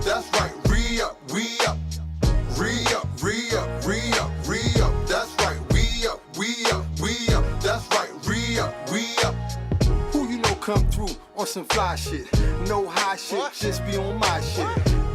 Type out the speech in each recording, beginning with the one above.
That's right, re-up, re-up. Re-up, re-up, re-up, re-up. That's right, we-up, we-up, we-up. That's right, re-up, re-up. Who you know come through on some fly shit? No high shit, just be on my shit.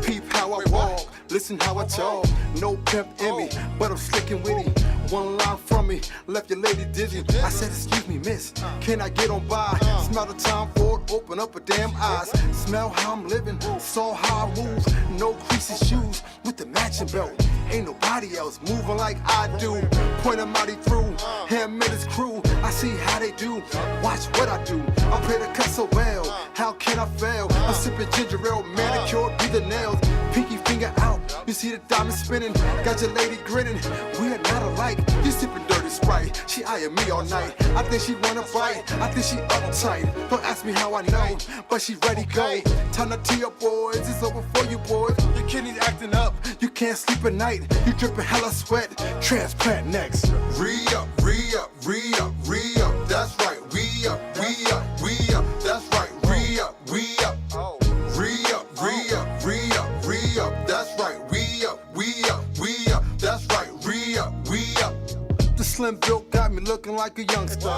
Peep how I walk, listen how I talk. No pimp in me, but I'm slick and witty. One line from me, left your lady dizzy. I said, excuse me, miss, can I get on by? Smell the time for it, open up her damn eyes. Smell how I'm living, saw how I move. No creasy shoes with the matching belt. Ain't nobody else moving like I do. Point a mighty through, him and his crew. I see how they do, watch what I do. I play the cut so well, how can I fail? I'm sipping ginger ale, manicured, be the nails. Pinky finger out, you see the diamond spinning. Got your lady grinning, we are not alike. You sipping dirty Sprite, she eyeing me all night. I think she wanna fight, I think she uptight. Don't ask me how I know, but she ready go. Time to tee up, boys, it's over for you boys. Your kidneys acting up, you can't sleep at night. You dripping hella sweat, transplant next. Re-up, re-up, re-up, re-up. That's right, we-up, we-up, we-up. That's right, re-up, we-up. Re-up, re-up, re-up, re-up. That's right, we-up, we-up, we-up. That's right, re-up, we-up. The slim build got me looking like a youngster.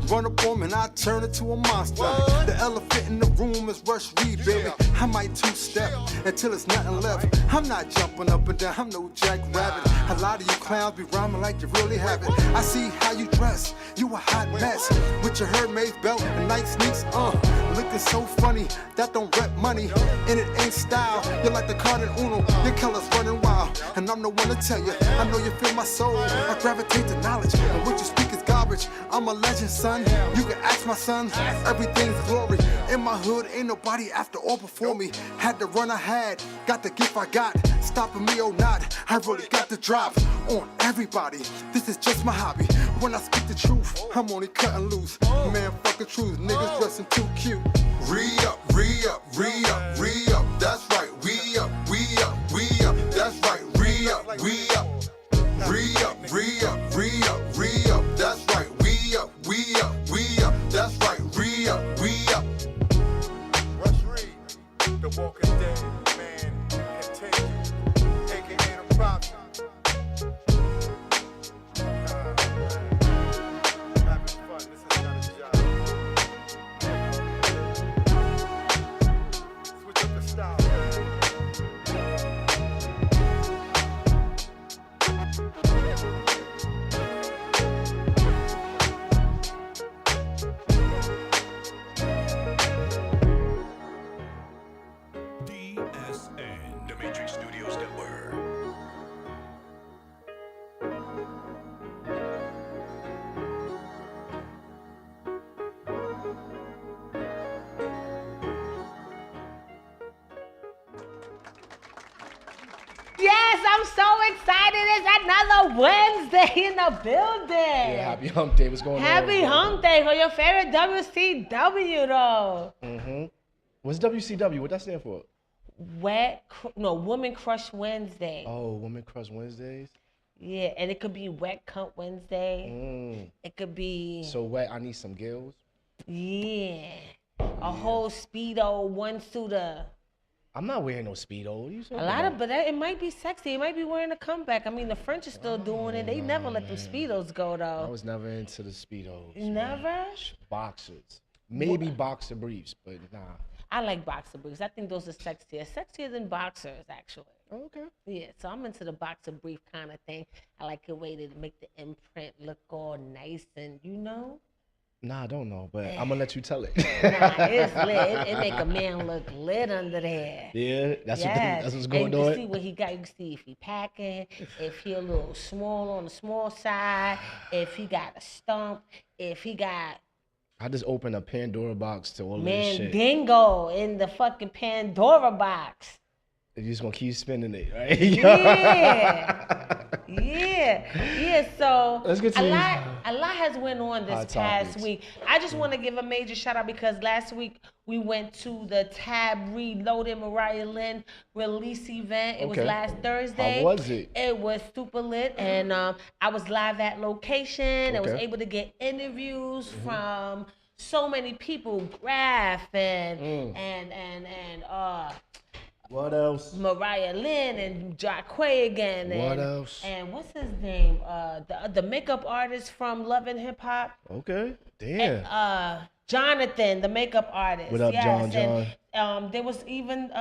Run up on me and I turn into a monster. The elephant in the room is Rush Reid, baby. I might two-step until it's nothing left. I'm not jumping up and down, I'm no Jack Rabbit. A lot of you clowns be rhyming like you really have it. I see how you dress, you a hot mess. With your Hermes belt and Nike sneaks, looking so funny, that don't rep money. And it ain't style, you're like the card in Uno. Your color's running wild, and I'm the one to tell you. I know you feel my soul, I gravitate to knowledge. And what you speak is garbage, I'm a legend, son. You can ask my son, everything's glory. In my hood, ain't nobody after or before me. Had the run I had, got the gift I got. Stopping me or not, I really got the drop on everybody. This is just my hobby. When I speak the truth, I'm only cutting loose. Man, fuck the truth, niggas dressing too cute. Re-up, re-up, re-up, re-up. That's right, we-up, we-up, we-up. That's right, re-up, we-up. Re-up, re-up, re-up, re-up. That's right, we-up, we-up, we-up. That's right, re-up, we-up. Rush Reid, the Walking Dead man, continue. AKA the prophet. Having fun, this is not a job. Switch up the style, DSN, the Matrix Studios Network. Yes, I'm so excited. It's another Wednesday in the building. Yeah, happy hump day. What's going on? Happy hump day for your favorite WCW, though. What's WCW? What that stand for? Woman Crush Wednesday. Oh, Women Crush Wednesdays? Yeah, and it could be Wet Cunt Wednesday. It could be... So wet, I need some gills? Yeah. A whole Speedo, one-suiter. I'm not wearing no Speedo. What are you talking about? But it might be sexy. It might be wearing a comeback. I mean, the French are still doing it. They never let them Speedos go, though. I was never into the Speedos. Never? Man. Boxers. Maybe boxer briefs, but nah. I like boxer briefs. I think those are sexier. Sexier than boxers, actually. Oh, okay. Yeah, so I'm into the boxer brief kind of thing. I like a way to make the imprint look all nice and, you know? Nah, I don't know, but I'm gonna let you tell it. Nah, it's lit. It make a man look lit under there. Yeah, that's what's going on. And you can see what he got. You can see if he packing, if he a little small on the small side, if he got a stump, if he got... I just opened a Pandora box to all of this shit. Mandingo in the fucking Pandora box. You're just gonna keep spinning it, right? Yeah. So Let's get to a lot has went on this past week. I just want to give a major shout out because last week we went to the Tab Reloaded Mariah Lynn release event. It was last Thursday. How was it? It was super lit, and I was live at location. I was able to get interviews from so many people, Graf and What else? Mariah Lynn and Jacquay again. What and, else? And what's his name? The makeup artist from Love and Hip Hop. Okay. Damn. And, Jonathan, the makeup artist. What up, yes. John? And there was even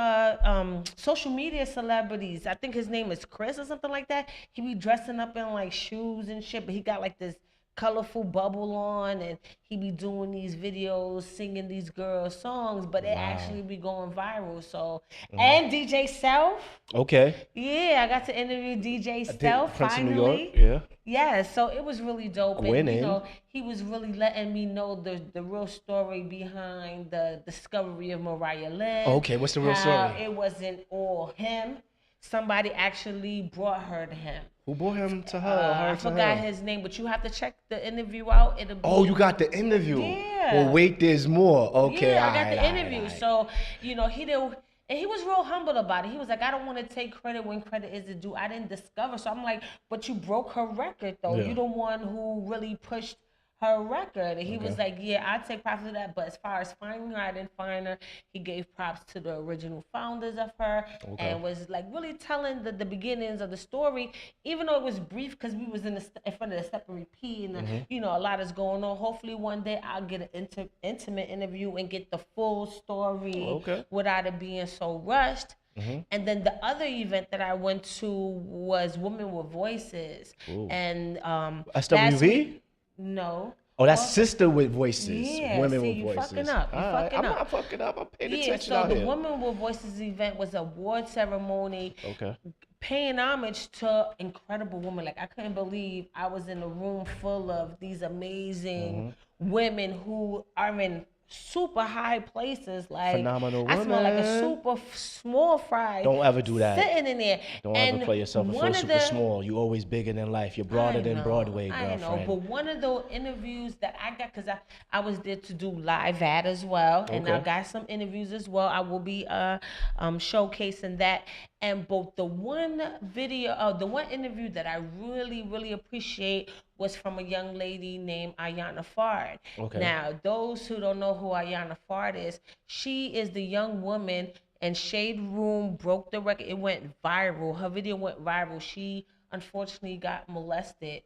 social media celebrities. I think his name is Chris or something like that. He be dressing up in like shoes and shit, but he got like this colorful bubble on, and he be doing these videos singing these girls songs, but it actually be going viral. So and DJ Self. Okay. Yeah, I got to interview DJ Self Prince finally. of New York. Yeah, so it was really dope. Winning. And, you know, he was really letting me know the real story behind the discovery of Mariah Lynn. Okay, what's the real how story? It wasn't all him. Somebody actually brought her to him. Who brought him to her? I forgot his name, but you have to check the interview out. It'll be, You got the interview. Yeah. Well, wait, there's more. Okay, yeah, I got the all interview. right. So, you know, he didn't. And he was real humble about it. He was like, I don't want to take credit when credit is due. I didn't discover. So I'm like, but you broke her record, though. Yeah. You're the one who really pushed her record. And he was like, yeah, I take props for that. But as far as finding her, I didn't find her. He gave props to the original founders of her and was like really telling the beginnings of the story, even though it was brief because we was in front of the separate P and you know, a lot is going on. Hopefully one day I'll get an intimate interview and get the full story without it being so rushed. And then the other event that I went to was Women with Voices. And SWV? No. Oh, that's Sister with Voices. Yeah, Women see, with you Voices. fucking up. You fucking I'm up. not fucking up. I'm paying attention So out the here. Women with Voices event was an award ceremony. Okay. Paying homage to incredible women. Like, I couldn't believe I was in a room full of these amazing women who are in super high places. Like, Phenomenal I smell like a women. super small fry. Don't ever do that. Sitting in there. Don't and ever play yourself and feel super small. You always bigger than life. You're broader than Broadway, girlfriend. I know, but one of the interviews that I got, because I was there to do live ad as well, and I got some interviews as well. I will be showcasing that. And both the one interview that I really, really appreciate was from a young lady named Ayanna Fard. Okay. Now, those who don't know who Ayanna Fard is, she is the young woman, and Shade Room broke the record. It went viral. Her video went viral. She unfortunately got molested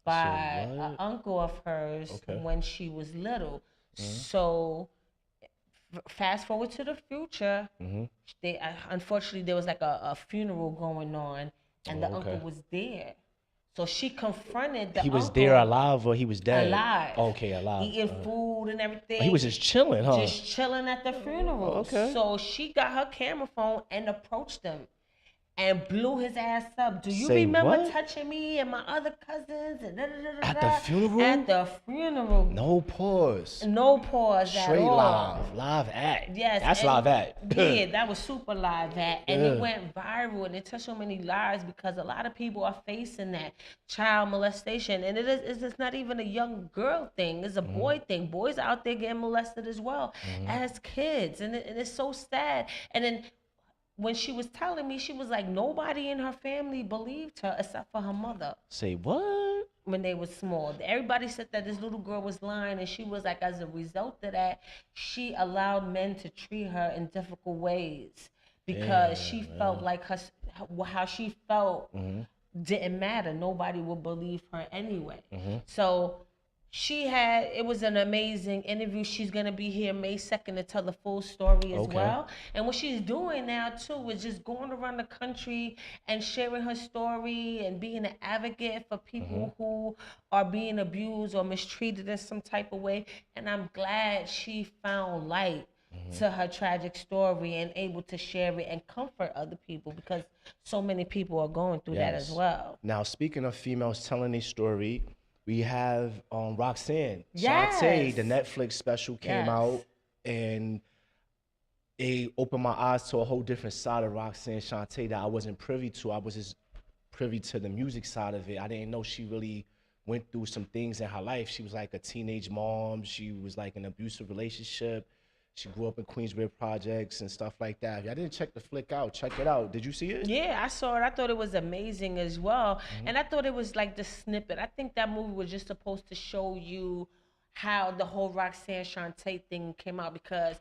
by an uncle of hers when she was little. So fast forward to the future, they unfortunately there was like a funeral going on, and the uncle was there. So she confronted the uncle. He was there alive or he was dead? Alive. Okay, alive. Eating food and everything. He was just chilling, huh? Just chilling at the funeral. Okay. So she got her camera phone and approached him and blew his ass up. Do you remember touching me and my other cousins? And at the funeral? At the funeral. No pause. No pause Straight at all. Live act. Yes. That's live act. Yeah, that was super live act. And it went viral and it touched so many lives because a lot of people are facing that child molestation. And it's not even a young girl thing. It's a boy thing. Boys out there getting molested as well as kids. And it's so sad. And then when she was telling me, she was like, nobody in her family believed her except for her mother. Say what? When they were small. Everybody said that this little girl was lying, and she was like, as a result of that, she allowed men to treat her in difficult ways because she felt like how she felt didn't matter. Nobody would believe her anyway. So it was an amazing interview. She's going to be here May 2nd to tell the full story as well. And what she's doing now, too, is just going around the country and sharing her story and being an advocate for people who are being abused or mistreated in some type of way. And I'm glad she found light to her tragic story and able to share it and comfort other people because so many people are going through that as well. Now, speaking of females telling their story, we have Roxanne. Yes. Shantae, the Netflix special came out, and it opened my eyes to a whole different side of Roxanne Shantae that I wasn't privy to. I was just privy to the music side of it. I didn't know she really went through some things in her life. She was like a teenage mom. She was like in an abusive relationship. She grew up in Queensbridge projects and stuff like that. I didn't check the flick out. Check it out. Did you see it? Yeah, I saw it. I thought it was amazing as well. And I thought it was like the snippet. I think that movie was just supposed to show you how the whole Roxanne Shante thing came out, because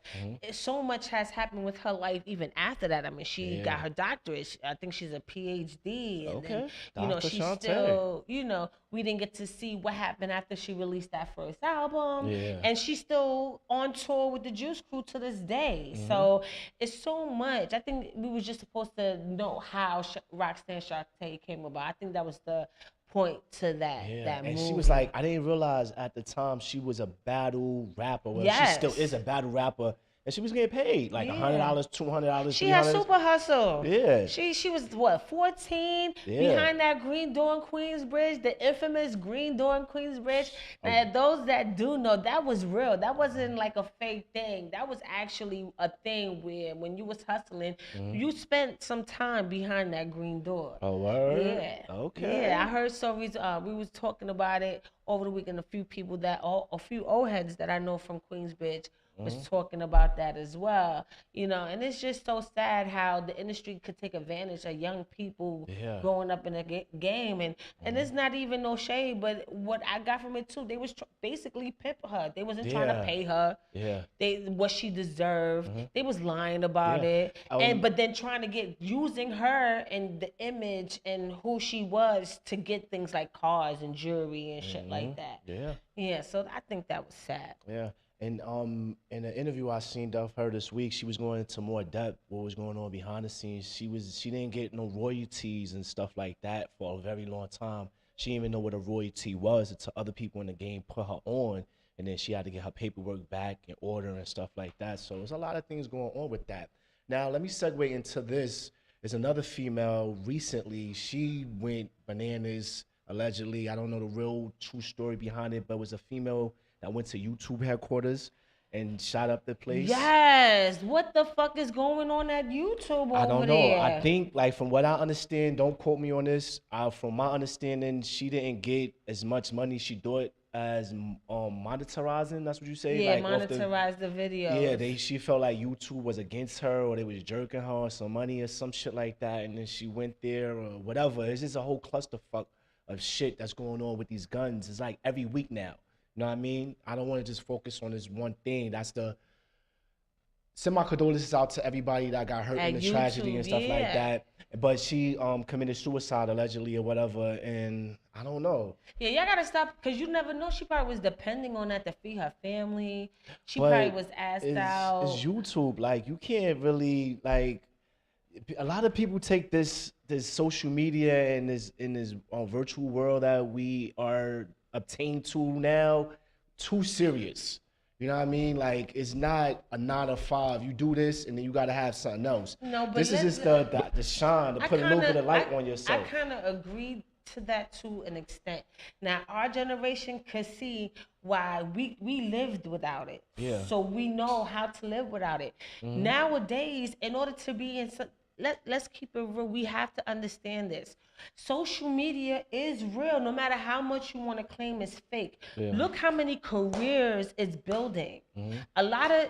so much has happened with her life even after that. I mean, she got her doctorate. I think she's a PhD. And then, you know, Dr. she's Shante. still, you know, we didn't get to see what happened after she released that first album. Yeah. And she's still on tour with the Juice Crew to this day. So it's so much. I think we were just supposed to know how Roxanne Shante came about. I think that was the point to that And movie. she was like, I didn't realize at the time she was a battle rapper. Well, she still is a battle rapper. And she was getting paid like $100, $200, She $300. had super hustle. Yeah. She was what, 14? Behind that green door in Queensbridge, the infamous green door in Queensbridge. Now, those that do know, that was real. That wasn't like a fake thing. That was actually a thing where when you was hustling, you spent some time behind that green door. Oh, word? Yeah. Okay. Yeah, I heard stories. We was talking about it over the weekend. A few people a few old heads that I know from Queensbridge was talking about that as well, you know. And it's just so sad how the industry could take advantage of young people growing up in a game, and it's not even no shade, but what I got from it too, they was basically pimp her. They wasn't trying to pay her what she deserved. They was lying about it, but then trying to get using her and the image and who she was to get things like cars and jewelry and shit like that. So I think that was sad. And in an interview I seen of her this week, she was going into more depth what was going on behind the scenes. She didn't get no royalties and stuff like that for a very long time. She didn't even know what a royalty was until other people in the game put her on, and then she had to get her paperwork back in order and stuff like that. So there's a lot of things going on with that. Now let me segue into this. There's another female recently. She went bananas allegedly. I don't know the real true story behind it, but it was a female that went to YouTube headquarters and shot up the place. Yes. What the fuck is going on at YouTube over there? I don't know. I think, like, from what I understand, don't quote me on this, from my understanding, she didn't get as much money she thought as monetizing. That's what you say? Yeah, like, monetize the video. Yeah, she felt like YouTube was against her, or they was jerking her some money or some shit like that, and then she went there or whatever. It's just a whole clusterfuck of shit that's going on with these guns. It's like every week now. You know what I mean? I don't want to just focus on this one thing. That's the send my condolences out to everybody that got hurt in the tragedy and stuff like that. But she committed suicide allegedly or whatever, and I don't know. Yeah, y'all gotta stop, because you never know. She probably was depending on that to feed her family. She probably was asked out. It's YouTube. Like, you can't really, like, a lot of people take this social media and this virtual world that we are obtained to now too serious. You know what I mean? Like, it's not a 9 to 5. You do this and then you got to have something else. No, but this is just the shine, to put a little bit of light on yourself. I kind of agree to that to an extent. Now, our generation could see why we lived without it. Yeah. So we know how to live without it. Nowadays, in order to be in let's keep it real. We have to understand this. Social media is real, no matter how much you want to claim it's fake. Look how many careers it's building. A lot of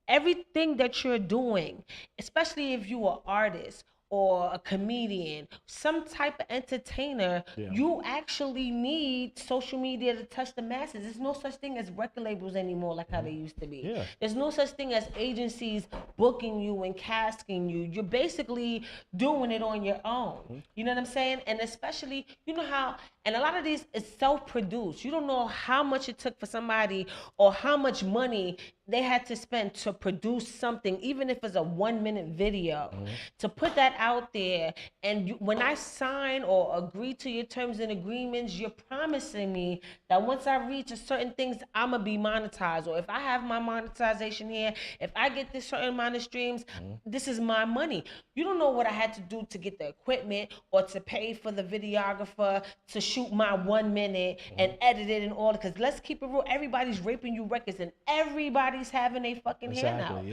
everything that you're doing, especially if you're an artist or a comedian, some type of entertainer, you actually need social media to touch the masses. There's no such thing as record labels anymore like how they used to be. There's no such thing as agencies booking you and casting you. You're basically doing it on your own. You know what I'm saying? And especially, you know how, and a lot of these is self-produced. You don't know how much it took for somebody or how much money they had to spend to produce something, even if it's a 1-minute video, to put that out there. And when I sign or agree to your terms and agreements, you're promising me that once I reach a certain things, I'm gonna be monetized. Or if I have my monetization here, if I get this certain amount of streams, this is my money. You don't know what I had to do to get the equipment or to pay for the videographer to shoot my 1 minute and edit it and all. Because let's keep it real, everybody's raping you records and everybody's having a fucking hand out.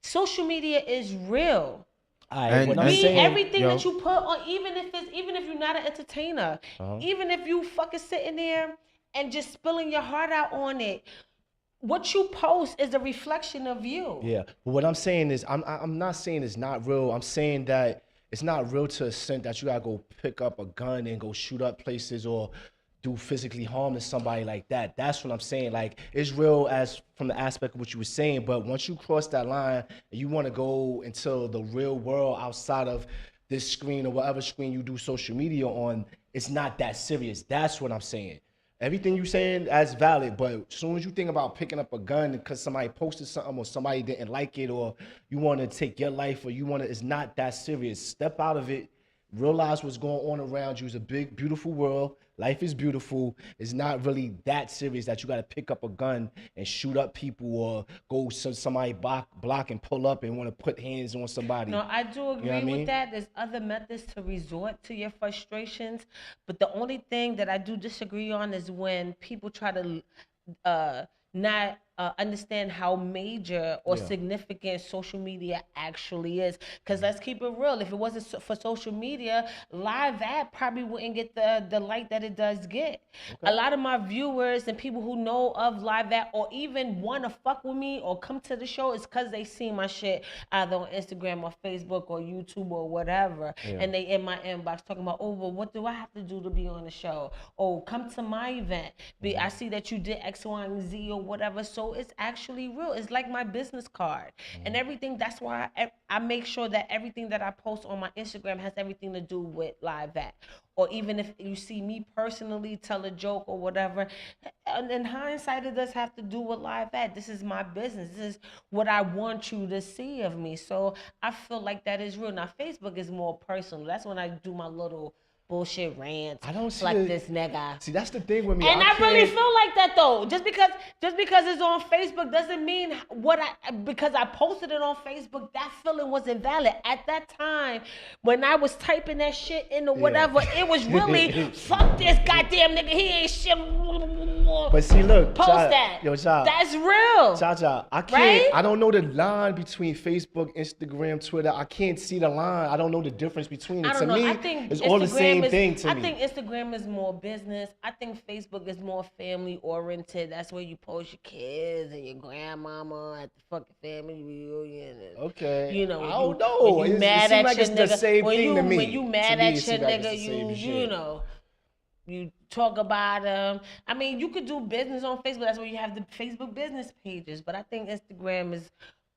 Social media is real. Everything that you put on, even if you're not an entertainer, even if you fucking sitting there and just spilling your heart out on it, what you post is a reflection of you. Yeah, but what I'm saying is, I'm not saying it's not real. I'm saying that it's not real to the extent that you gotta go pick up a gun and go shoot up places or do physically harm to somebody like that. That's what I'm saying. Like, it's real as from the aspect of what you were saying, but once you cross that line and you want to go into the real world outside of this screen or whatever screen you do social media on, it's not that serious. That's what I'm saying. Everything you're saying is valid, but as soon as you think about picking up a gun because somebody posted something or somebody didn't like it, or you want to take your life, or you want to, it's not that serious. Step out of it. Realize what's going on around you. It's a big, beautiful world. Life is beautiful. It's not really that serious that you got to pick up a gun and shoot up people or go to somebody block and pull up and want to put hands on somebody. No, I do agree with that. There's other methods to resort to your frustrations. But the only thing that I do disagree on is when people try to not understand how major or significant social media actually is. Because let's keep it real. If it wasn't for social media, live ad probably wouldn't get the light that it does get. A lot of my viewers and people who know of live ad or even want to fuck with me or come to the show is because they see my shit either on Instagram or Facebook or YouTube or whatever. And they in my inbox talking about, oh, well, what do I have to do to be on the show? Oh, come to my event. I see that you did X, Y, and Z or whatever. So it's actually real. It's like my business card and everything. That's why I make sure that everything that I post on my Instagram has everything to do with live at. Or even if you see me personally tell a joke or whatever, and in hindsight, it does have to do with live at. This is my business. This is what I want you to see of me. So I feel like that is real. Now, Facebook is more personal. That's when I do my little bullshit rants. I don't see like this nigga. See, that's the thing with me. And I really feel like that though. Just because it's on Facebook doesn't mean because I posted it on Facebook, that feeling wasn't valid. At that time, when I was typing that shit into whatever, it was really fuck this goddamn nigga. He ain't shit. But see, look, post that. Yo, Cha. That's real. Cha, I can't. Right? I don't know the line between Facebook, Instagram, Twitter. I can't see the line. I don't know the difference between it. To me, it's all the same thing to me. I think Instagram is more business. I think Facebook is more family oriented. That's where you post your kids and your grandmama at the fucking family reunion. Okay. You know, I don't know. When you mad at your nigga, when you mad at your nigga, you know. You talk about them. I mean, you could do business on Facebook. That's where you have the Facebook business pages. But I think Instagram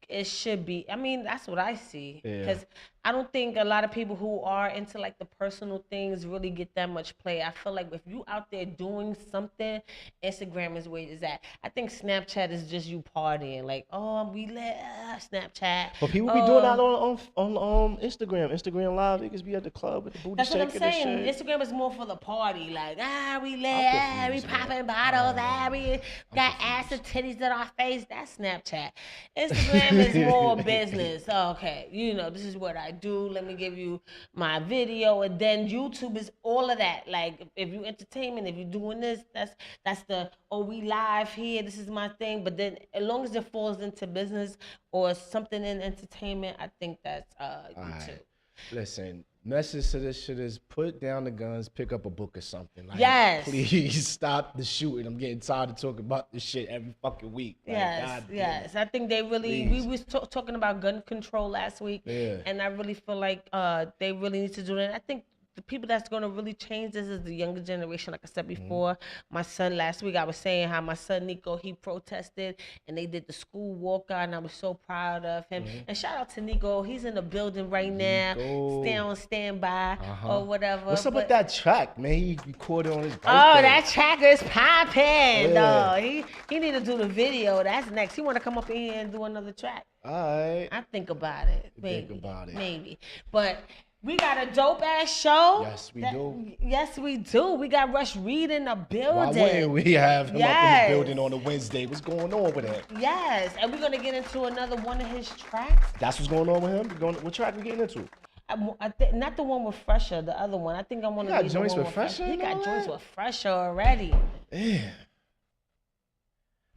it should be. I mean, that's what I see. Because I don't think a lot of people who are into like the personal things really get that much play. I feel like if you out there doing something, Instagram is where it's at. I think Snapchat is just you partying. Like, oh, we let Snapchat. But people be doing that on Instagram. Instagram Live, niggas be at the club with the booty shaking. That's what I'm saying. Instagram is more for the party. Like, we lit, we popping bottles, we got ass and titties in our face. That's Snapchat. Instagram is more business. Okay, you know, this is what I do. Let me give you my video. And then YouTube is all of that. Like, if you entertainment, if you're doing this, that's the, we live here, this is my thing. But then as long as it falls into business or something in entertainment, I think that's YouTube. Right. Listen, message to this shit is put down the guns, pick up a book or something. Like, yes. Please stop the shooting. I'm getting tired of talking about this shit every fucking week. Like, yes. I think they really, we was talking about gun control last week. Yeah. And I really feel like they really need to do that. I think the people that's going to really change this is the younger generation. Like I said before, my son last week, I was saying how my son Nico, he protested and they did the school walkout and I was so proud of him. And shout out to Nico. He's in the building right now. Stay on standby or whatever. What's up with that track, man? He recorded on his birthday. Oh, that track is popping. Yeah. He need to do the video. That's next. He want to come up in here and do another track. All right. I think about it. Maybe. But we got a dope ass show. Yes, we do. Yes, we do. We got Rush Reid in the building. Why wouldn't we have him up in the building on a Wednesday? What's going on with that? Yes, and we're gonna get into another one of his tracks. That's what's going on with him. What track we getting into? Not the one with Fresher, the other one. I think I want to. He got joints with Fresher. He got joints with Fresher already. Yeah.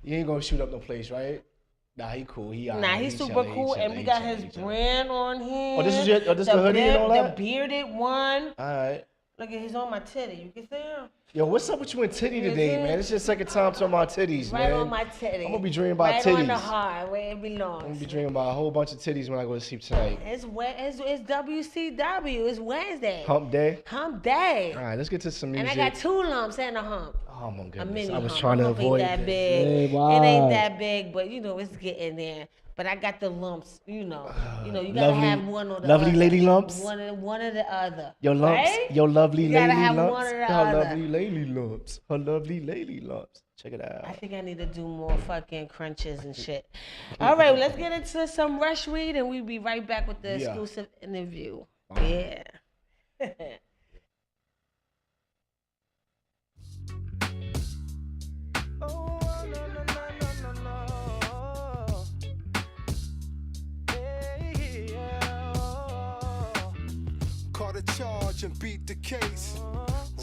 You ain't gonna shoot up no place, right? Nah, he cool. He's super cool, and we got his brand on here. Oh, this is the hoodie and all that? The bearded one. All right. Look at, he's on my titty. You can see him? Yo, what's up with you and titty today, man? It's your second time talking about titties, man. Right on my titty. I'm gonna be dreaming about right titties. Right on the heart, where it belongs. I'm gonna be dreaming about a whole bunch of titties when I go to sleep tonight. It's WCW. It's Wednesday. Hump day? Hump day. All right, let's get to some music. And I got 2 lumps and a hump. Oh my A goodness, mini I was hump. trying to Hump avoid ain't that this. big. Hey, It ain't that big, but you know, it's getting there. But I got the lumps, you know. You gotta have one or the other. Lovely lady lumps? One or the other. Your lumps, right? your lovely you lady gotta have lumps. One or the Her other. lovely lady lumps. Her lovely lady lumps. Check it out. I think I need to do more fucking crunches and shit. All right, let's get into some Rush Reid, and we'll be right back with the exclusive interview. Yeah. Caught a charge and beat the case.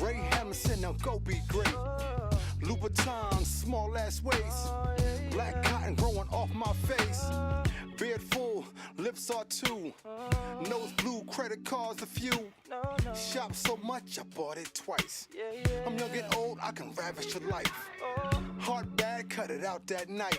Ray Hamilton, now go be great. Louboutin, small ass waist. Black cotton growing off my face. Beard full, lips are 2. Nose blue, credit cards a few. Shop so much, I bought it twice. I'm young and old, I can ravish your life. Heart bad, cut it out that night.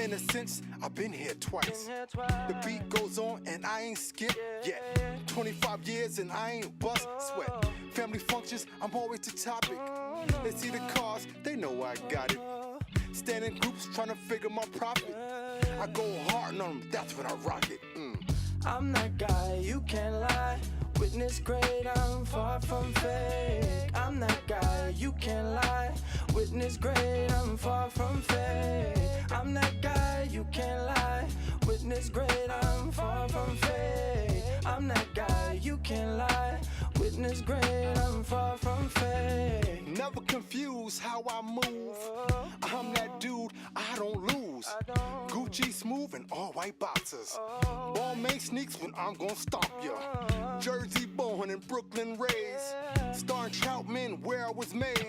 In a sense, I've been here twice. The beat goes on and I ain't skipped yet. 25 years and I ain't bust sweat. Family functions, I'm always the topic. They see the cars, they know I got it. Stand in groups trying to figure my profit. I go hard on them, that's when I rock it. I'm that guy, you can't lie. Witness great, I'm far from fake. I'm that guy, you can't lie. Witness great, I'm far from fake. I'm that guy, you can't lie. Witness great, I'm far from fake. I'm that guy, you can't lie. Witness great, I'm far from fake. Never confuse how I move. I'm that dude, I don't lose. Gucci smooth and all white boxers. Ball main sneaks when I'm gon' stomp ya. Jersey born and Brooklyn raised. Starring Troutman where I was made.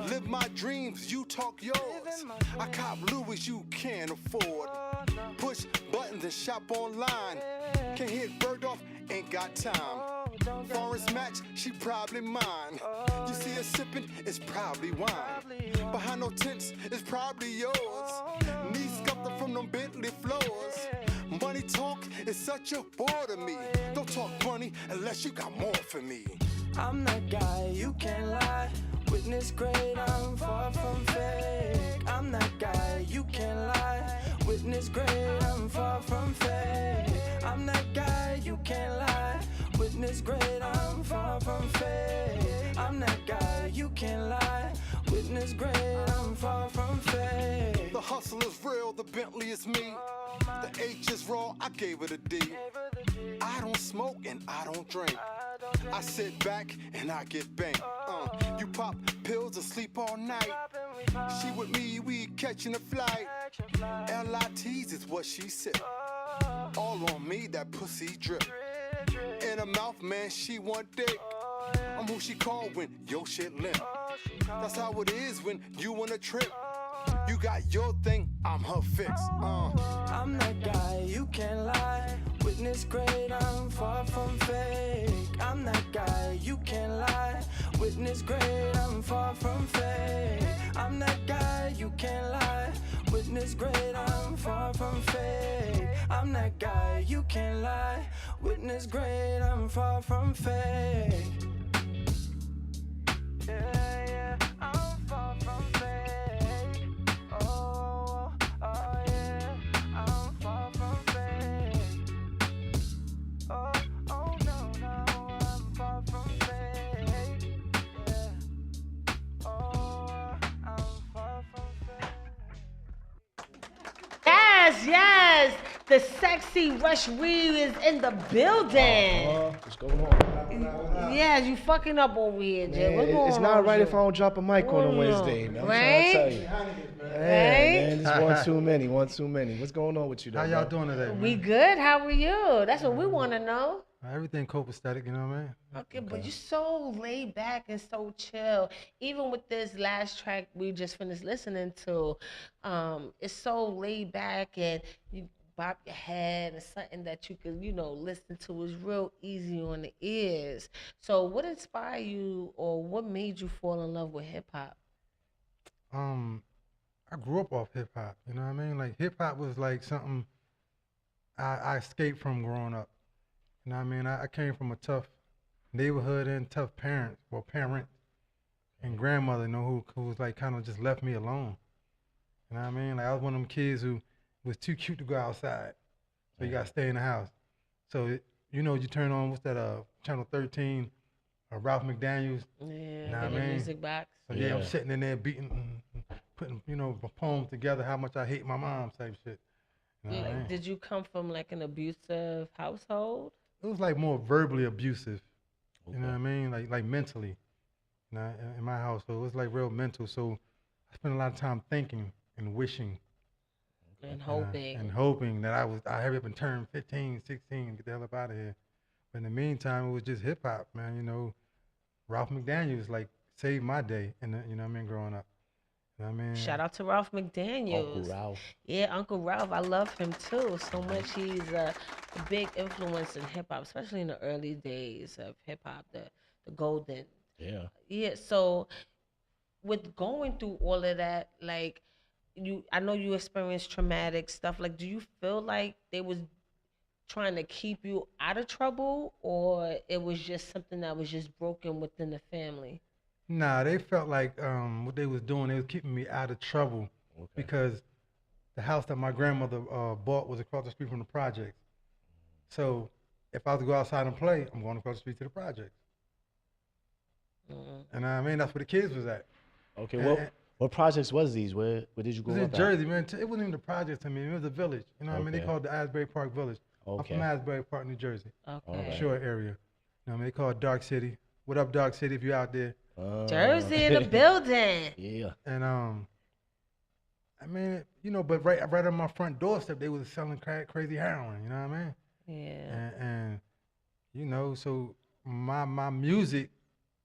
Live my dreams, you talk yours. I cop Louis you can't afford. Push buttons and shop online. Can't hit bird off, ain't got time. Forest match, she probably mine. You see her sipping, it's probably wine. Behind no tents, it's probably yours. Knees scuffed up from them Bentley floors. Money talk is such a bore to me. Don't talk money unless you got more for me. I'm that guy, you can't lie. Witness great, I'm far from fake. I'm that guy, you can't lie. Witness great, I'm far from fake. I'm that guy, you can't lie. Witness great, I'm far from fake. I'm that guy, you can't lie. Witness great, I'm far from fake. The hustle is real, the Bentley is me. The H is raw, I gave it a D. I don't smoke and I don't drink. I sit back and I get banked. You pop pills and sleep all night. She with me, we catching a flight. LITs is what she said. All on me, that pussy drip. In her mouth, man, she want dick. I'm who she call when your shit limp. That's how it is when you on a trip. You got your thing, I'm her fix. I'm that guy, you can't lie. Witness great, I'm far from fake. I'm that guy, you can't lie. Witness great, I'm far from fake. I'm that guy, you can't lie. Witness great, I'm far from fake. I'm that guy, you can't lie. Witness great, I'm far from fake. Yeah, I'm far from fake. Oh, yeah, I'm far from fake. Oh, no, I'm far from fake. Yeah. Oh, I'm far from fake. Yes. The sexy Rush Reid is in the building. What's going on? Yeah, you fucking up over here, Jay. Man, What's going it's on? not right Jay? if I don't drop a mic on a Wednesday, man. I'm Right? trying to tell you. Man, it's one too many. What's going on with you, though? How y'all doing today, man? We good. How are you? That's what we want to know. Everything copacetic, you know what I mean? Okay, but you're so laid back and so chill. Even with this last track we just finished listening to, it's so laid back and bop your head and something that you could, listen to is real easy on the ears. So what inspired you or what made you fall in love with hip hop? I grew up off hip hop. You know what I mean? Like hip hop was like something I escaped from growing up. You know what I mean? I came from a tough neighborhood and tough parent and grandmother, who was like kind of just left me alone. You know what I mean? Like I was one of them kids who was too cute to go outside, so you gotta stay in the house. So you turn on what's that? Channel 13, Ralph McDaniels. Yeah, you know what I the mean? music box. So yeah, I'm sitting in there beating, putting a poem together. How much I hate my mom, type shit. You know what I mean? Did you come from like an abusive household? It was like more verbally abusive. You know what I mean? Like mentally. You know, in my household, it was like real mental. So I spent a lot of time thinking and wishing. And hoping. And hoping that I hurry up and turn 15, 16, and get the hell up out of here. But in the meantime, it was just hip hop, man. Ralph McDaniels like saved my day, growing up. You know what I mean? Shout out to Ralph McDaniels. Uncle Ralph. Yeah, Uncle Ralph. I love him too so much. He's a big influence in hip hop, especially in the early days of hip hop, the golden. Yeah. Yeah. So with going through all of that, like I know you experienced traumatic stuff. Like, do you feel like they was trying to keep you out of trouble, or it was just something that was just broken within the family? Nah, they felt like what they was doing, they was keeping me out of trouble because the house that my grandmother bought was across the street from the projects. So if I was to go outside and play, I'm going across the street to the projects. And I mean, that's where the kids was at. Okay, what projects was these? Where did you go? It was in Jersey, man. It wasn't even the project to me. It was a village. You know what I mean? They called it the Asbury Park Village. I'm from Asbury Park, New Jersey. Okay. Shore area. You know what I mean? They call it Dark City. What up, Dark City, if you're out there? Jersey in the building. Yeah. And I mean, but right on my front doorstep, they was selling crazy heroin. You know what I mean? Yeah. And so my music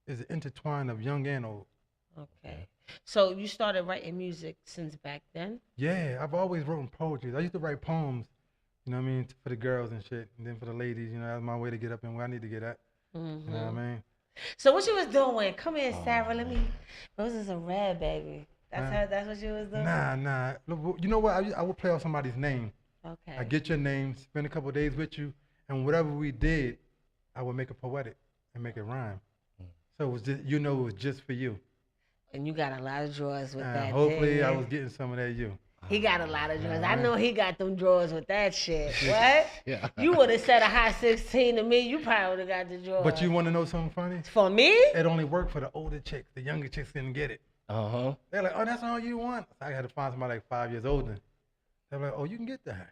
is an intertwine of young and old. Okay. So you started writing music since back then? Yeah, I've always written poetry. I used to write poems, you know what I mean, for the girls and shit, and then for the ladies, that was my way to get up and where I need to get at. Mm-hmm. You know what I mean? So what you was doing? Come here, Sarah. Let me. Roses are red, baby. That's what you was doing. Nah. You know what? I would play off somebody's name. Okay. I get your name, spend a couple of days with you, and whatever we did, I would make it poetic and make it rhyme. So it was just, it was just for you. And you got a lot of drawers with that. Hopefully, I was getting some of that you. He got a lot of drawers. I know he got them drawers with that shit. What? Yeah. You would have said a high 16 to me. You probably would have got the drawers. But you want to know something funny? For me? It only worked for the older chicks. The younger chicks didn't get it. They're like, oh, that's all you want? I had to find somebody like 5 years older. They're like, oh, you can get that.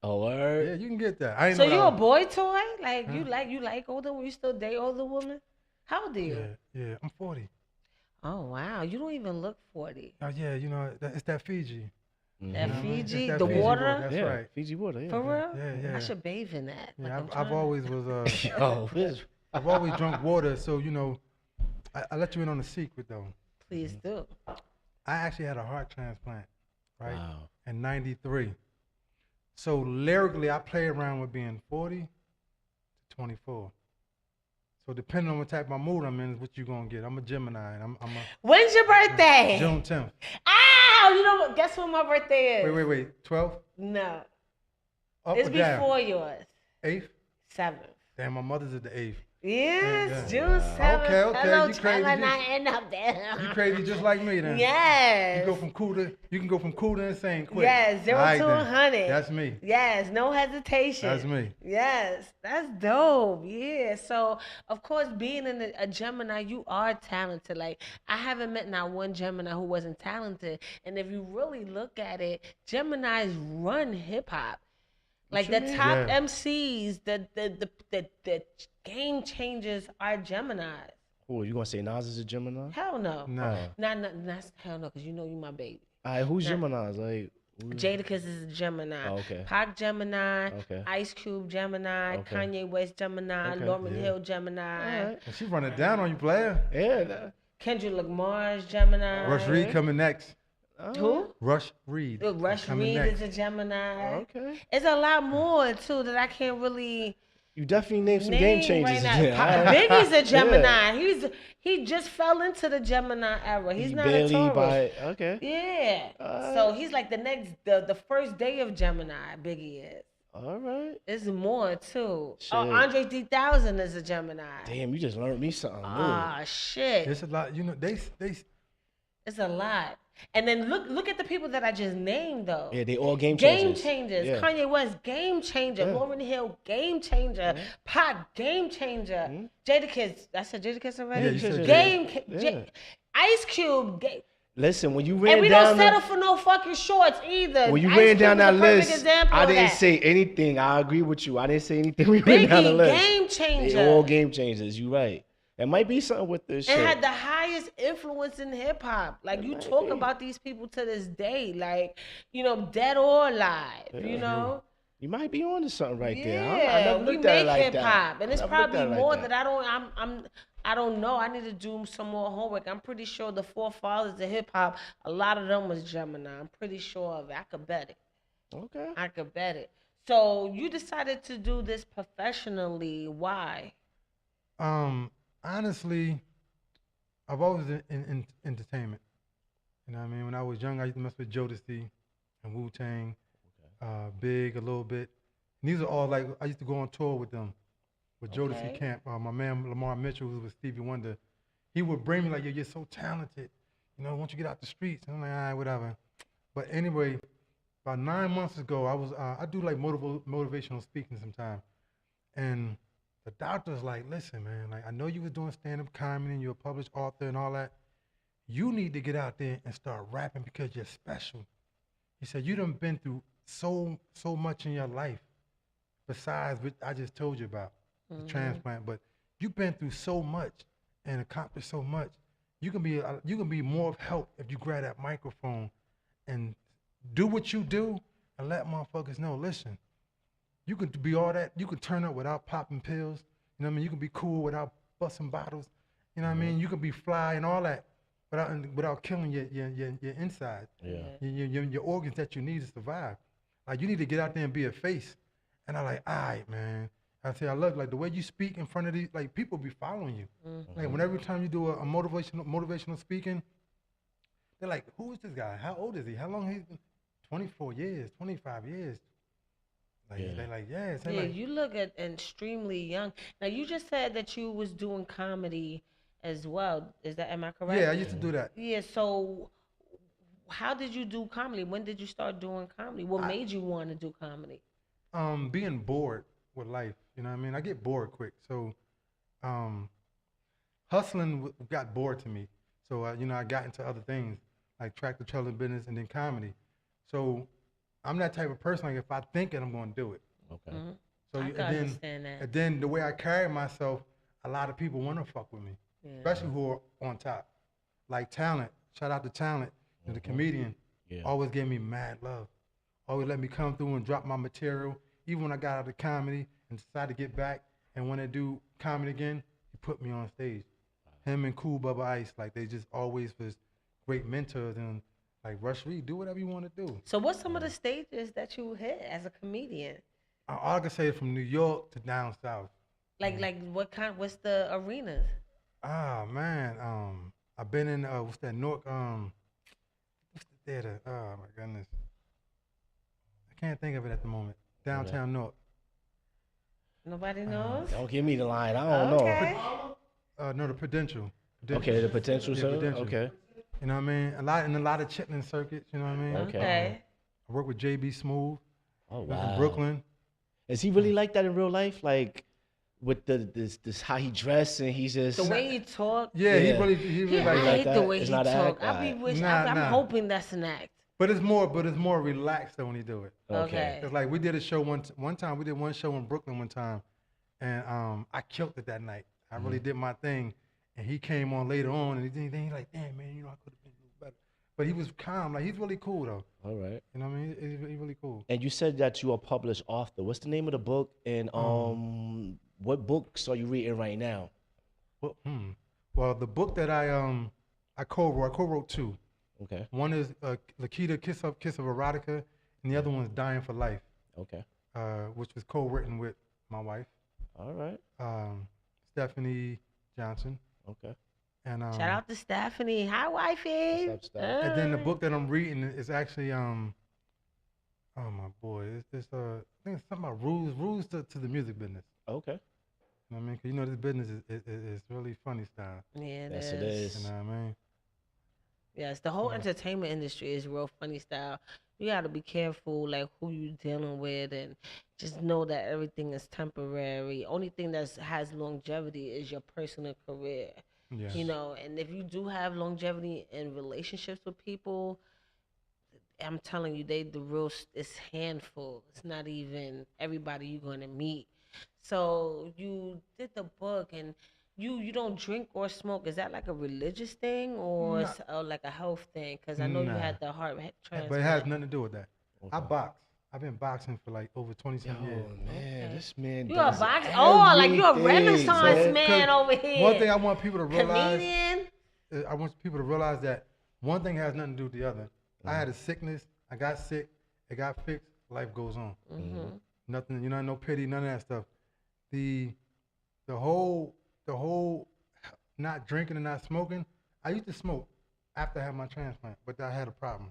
Oh, word? Yeah, you can get that. I ain't So know you that a was... boy toy? Like you like older women? You still date older women? How old are you? Yeah, I'm 40. Oh wow, you don't even look 40. Oh yeah, it's that Fiji. That Fiji, that the Fiji water. That's yeah, right. Fiji water. Yeah. For real? Yeah. I should bathe in that. Yeah, Like I've always was. I've always drunk water, so I let you in on a secret though. Please do. I actually had a heart transplant, right? Wow. In '93. So lyrically, I play around with being 40 to 24. So depending on what type of mood I'm in is what you're gonna get. I'm a Gemini. When's your birthday? June 10th. Ow! You know what? Guess when my birthday is? Wait. 12th? No. Up It's or down? before yours. 8th? 7th. Damn, my mother's at the 8th. Yes, Yeah. June 7th. Okay. Hello, You crazy. I end up there. You crazy just like me then. Yes. You can go from cool to insane quick. Yes, 0 All right, to then. 100. That's me. Yes, no hesitation. That's me. Yes, that's dope. Yeah. So, of course, being in a Gemini, you are talented. Like, I haven't met not one Gemini who wasn't talented. And if you really look at it, Geminis run hip hop. Like the top MCs, the game changers are Geminis. Oh, you gonna say Nas is a Gemini? Hell no. No. Not hell no, because you know you my baby. All right, who's Gemini's? Like, Jadakiss is a Gemini. Oh, okay. Pac Gemini. Okay. Ice Cube Gemini. Okay. Kanye West Gemini. Okay. Lauryn Hill Gemini. All right. She running down on you, player. Yeah. Kendrick Lamar's Gemini. Rush Reid coming next. Who? Rush Reid. Rush coming Reid next. is a Gemini. Okay. It's a lot more too that I can't really You definitely named some game name changers. right now. Biggie's a Gemini. He just fell into the Gemini era. He's He not a Taurus. Okay. Yeah. So he's like the first day of Gemini. Biggie is. All right. There's more too. Shit. Oh, Andre 3000 is a Gemini. Damn, you just learned me something new. Ah, shit. There's a lot. You know, they It's a lot. And then look at the people that I just named though. Yeah, they all game Game changers. changers. Yeah. Kanye West, game changer. Yeah. Lauryn Hill, game changer. Pac, game changer. Jadakiss, I said Jadakiss already? Yeah, you said game. Yeah. Ice Cube. Listen, when you And ran we down don't settle for no fucking shorts either. when you Ice ran Cube down is that a perfect list, example I of didn't that. say anything. I agree with you. I didn't say anything. We ran down the Biggie, list. game changer. They all game changers. You right. It might be something with this And shit. had the highest influence in hip hop. Like you talk about these people to this day, like dead or alive. You know. You might be on to something right there. I Yeah, never we looked at it make like hip that. hop, and I it's never looked probably at it like more that. that I don't know. I need to do some more homework. I'm pretty sure the forefathers of hip hop, a lot of them was Gemini. I'm pretty sure of it. I could bet it. Okay. I could bet it. So you decided to do this professionally. Why? honestly, I've always in entertainment. You know what I mean? When I was young, I used to mess with Jodeci and Wu-Tang, Big a little bit. And these are all like, I used to go on tour with them, with Jodeci Camp. My man Lamar Mitchell, who was Stevie Wonder, he would bring me like, yo, you're so talented. You know, why don't you get out the streets? And I'm like, all right, whatever. But anyway, about 9 months ago, I do like motivational speaking sometimes. And the doctor's like, listen, man, like I know you was doing stand-up comedy and you're a published author and all that. You need to get out there and start rapping because you're special. He said, you done been through so much in your life besides what I just told you about, the transplant, but you've been through so much and accomplished so much. You can be more of help if you grab that microphone and do what you do and let motherfuckers know, listen, you can be all that. You can turn up without popping pills. You know what I mean? You can be cool without busting bottles. You know what I mean? You can be fly and all that without killing your inside. Your organs that you need to survive. Like you need to get out there and be a face. And I'm like, all right, man. I say, I love like the way you speak in front of these, like people be following you. Like when every time you do a motivational speaking, they're like, who is this guy? How old is he? How long he's been? 24 years, 25 years. Like they're like, yeah. Yeah, like, you look extremely young. Now you just said that you was doing comedy as well. Am I correct? yeah, I used to do that. Yeah, so how did you do comedy? When did you start doing comedy? What made you want to do comedy? Being bored with life, you know what I mean? I get bored quick. So hustling got bored to me. So, I got into other things like tractor trailer business and then comedy. So I'm that type of person, like if I think it, I'm going to do it. Okay. I can understand that. And then the way I carry myself, a lot of people want to fuck with me, especially who are on top. Like Talent, shout out to Talent, the comedian, always gave me mad love. Always let me come through and drop my material. Even when I got out of comedy and decided to get back, and when I do comedy again, he put me on stage. Him and Cool Bubba Ice, like they just always was great mentors, and like Rush Reid, do whatever you want to do. So what's some of the stages that you hit as a comedian? All I can say is from New York to down south. Like what's the arenas? Ah man, I've been in what's that Newark what's the theater? Oh my goodness, I can't think of it at the moment. Downtown Newark. Nobody knows? Don't give me the line. I don't know. No, the Prudential. Okay, the potential, Yeah, sir. Prudential. Okay. You know what I mean? A lot of chitlin circuits. You know what I mean? Okay. I work with JB Smooth. Oh in wow. Brooklyn. Is he really like that in real life? Like with this how he dressed and he's just The way he talk. Yeah, Yeah. he really I like that. hate the that? way It's he not an talk. act? I'm Nah. hoping that's an act. But it's more relaxed though when he do it. Okay. Cause like we did a show one time. We did one show in Brooklyn one time, and I killed it that night. I really did my thing, and he came on later on, and he like, damn man, I could have been a little better. But he was calm. Like he's really cool though. All right. You know what I mean? He's really cool. And you said that you are a published author. What's the name of the book? And what books are you reading right now? Well, the book that I co-wrote two. Okay. One is Lakita Kiss of Erotica, and the other one's Dying for Life. Okay. Which was co-written with my wife. All right. Stephanie Johnson. Okay. And Shout out to Stephanie. Hi, wifey. What's up, Steph? And then the book that I'm reading is actually oh my boy, it's I think it's something about rules to the music business. Okay. You know what I mean? 'Cause you know this business is really funny style. Yeah, Yes, it is. You know what I mean? Yes, the whole entertainment industry is real funny style. You got to be careful, like who you dealing with, and just know that everything is temporary. Only thing that has longevity is your personal career. Yeah. You know, and if you do have longevity in relationships with people, I'm telling you, the real it's handful. It's not even everybody you're gonna meet. So you did the book, and you don't drink or smoke. Is that like a religious thing or like a health thing? Because I know you had the heart transplant. But it has nothing to do with that. I box. I've been boxing for like over 20-some years. Man, this man. You a does boxer? Oh, like you a everything, Renaissance man. man over here. One thing I want people to realize. Comedian. I want people to realize that one thing has nothing to do with the other. I had a sickness. I got sick. It got fixed. Life goes on. Nothing, you know, no pity, none of that stuff. The whole not drinking and not smoking. I used to smoke after I had my transplant, but I had a problem.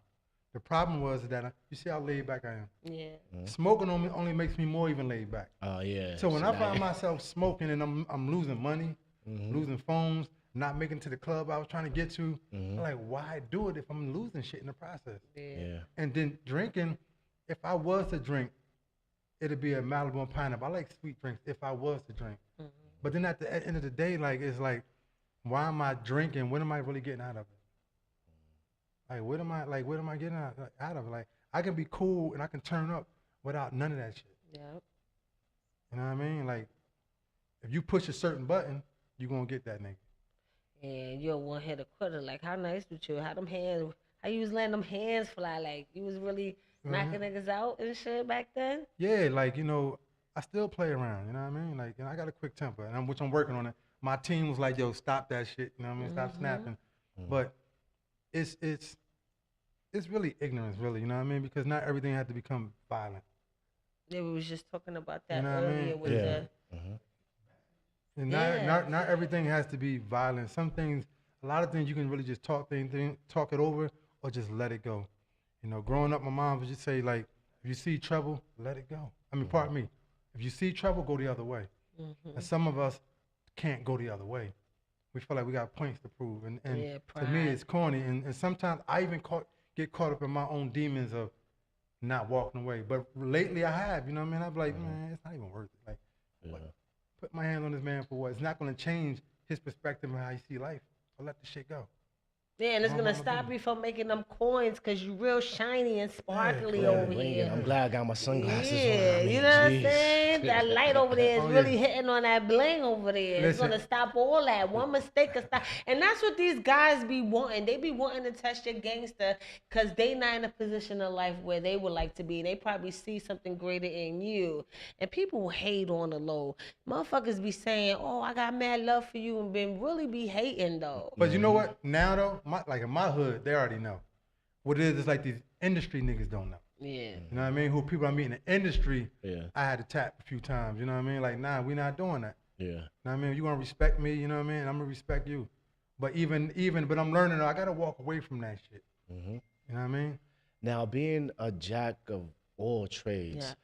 The problem was that you see how laid back I am. Yeah. Smoking only makes me more even laid back. Oh yeah. So when I find myself smoking and I'm losing money, losing phones, not making it to the club I was trying to get to, I'm like, why do it if I'm losing shit in the process? Yeah. And then drinking, if I was to drink, it'd be a Malibu and pineapple. I like sweet drinks if I was to drink. But then at the end of the day, like it's like, why am I drinking? What am I really getting out of it? Like what am I getting out of it? Like I can be cool and I can turn up without none of that shit. Yep. You know what I mean? Like if you push a certain button, you gonna get that nigga. And you're a one-hitter quitter. Like, how nice with you? How you was letting them hands fly? Like, you was really knocking niggas out and shit back then? Yeah, like, you know, I still play around, you know what I mean? Like, you know, I got a quick temper, and which I'm working on it. My team was like, yo, stop that shit, you know what I mean? Stop snapping. But it's really ignorance, really, you know what I mean? Because not everything had to become violent. Yeah, we was just talking about that You know what I earlier mean? with the... And not everything has to be violent. Some things, a lot of things you can really just talk it over or just let it go. You know, growing up, my mom would just say, like, if you see trouble, let it go. I mean, pardon me. If you see trouble, go the other way. And some of us can't go the other way. We feel like we got points to prove. And to me, it's corny. And sometimes I even get caught up in my own demons of not walking away. But lately I have, you know what I mean? I'm like, man, it's not even worth it. Like, what? Put my hand on this man for what? It's not going to change his perspective on how he see life. I'll let the shit go. Yeah, and it's going to stop you from making them coins because you real shiny and sparkly over here. I'm glad I got my sunglasses on. Yeah, you know what I'm saying? That light over there is really hitting on that bling over there. It's going to stop all that. One mistake can stop. And that's what these guys be wanting. They be wanting to test your gangster because they not in a position of life where they would like to be. They probably see something greater in you. And people hate on the low. Motherfuckers be saying, oh, I got mad love for you, and really be hating, though. But you know what? Now, though, like in my hood, they already know. What it is like these industry niggas don't know. Yeah. You know what I mean? Who people I meet in the industry, Yeah. I had to tap a few times. You know what I mean? Like, nah, we not doing that. Yeah. You know what I mean? You want to respect me, you know what I mean? I'm going to respect you. But but I'm learning, I got to walk away from that shit. You know what I mean? Now, being a jack of all trades, Yes.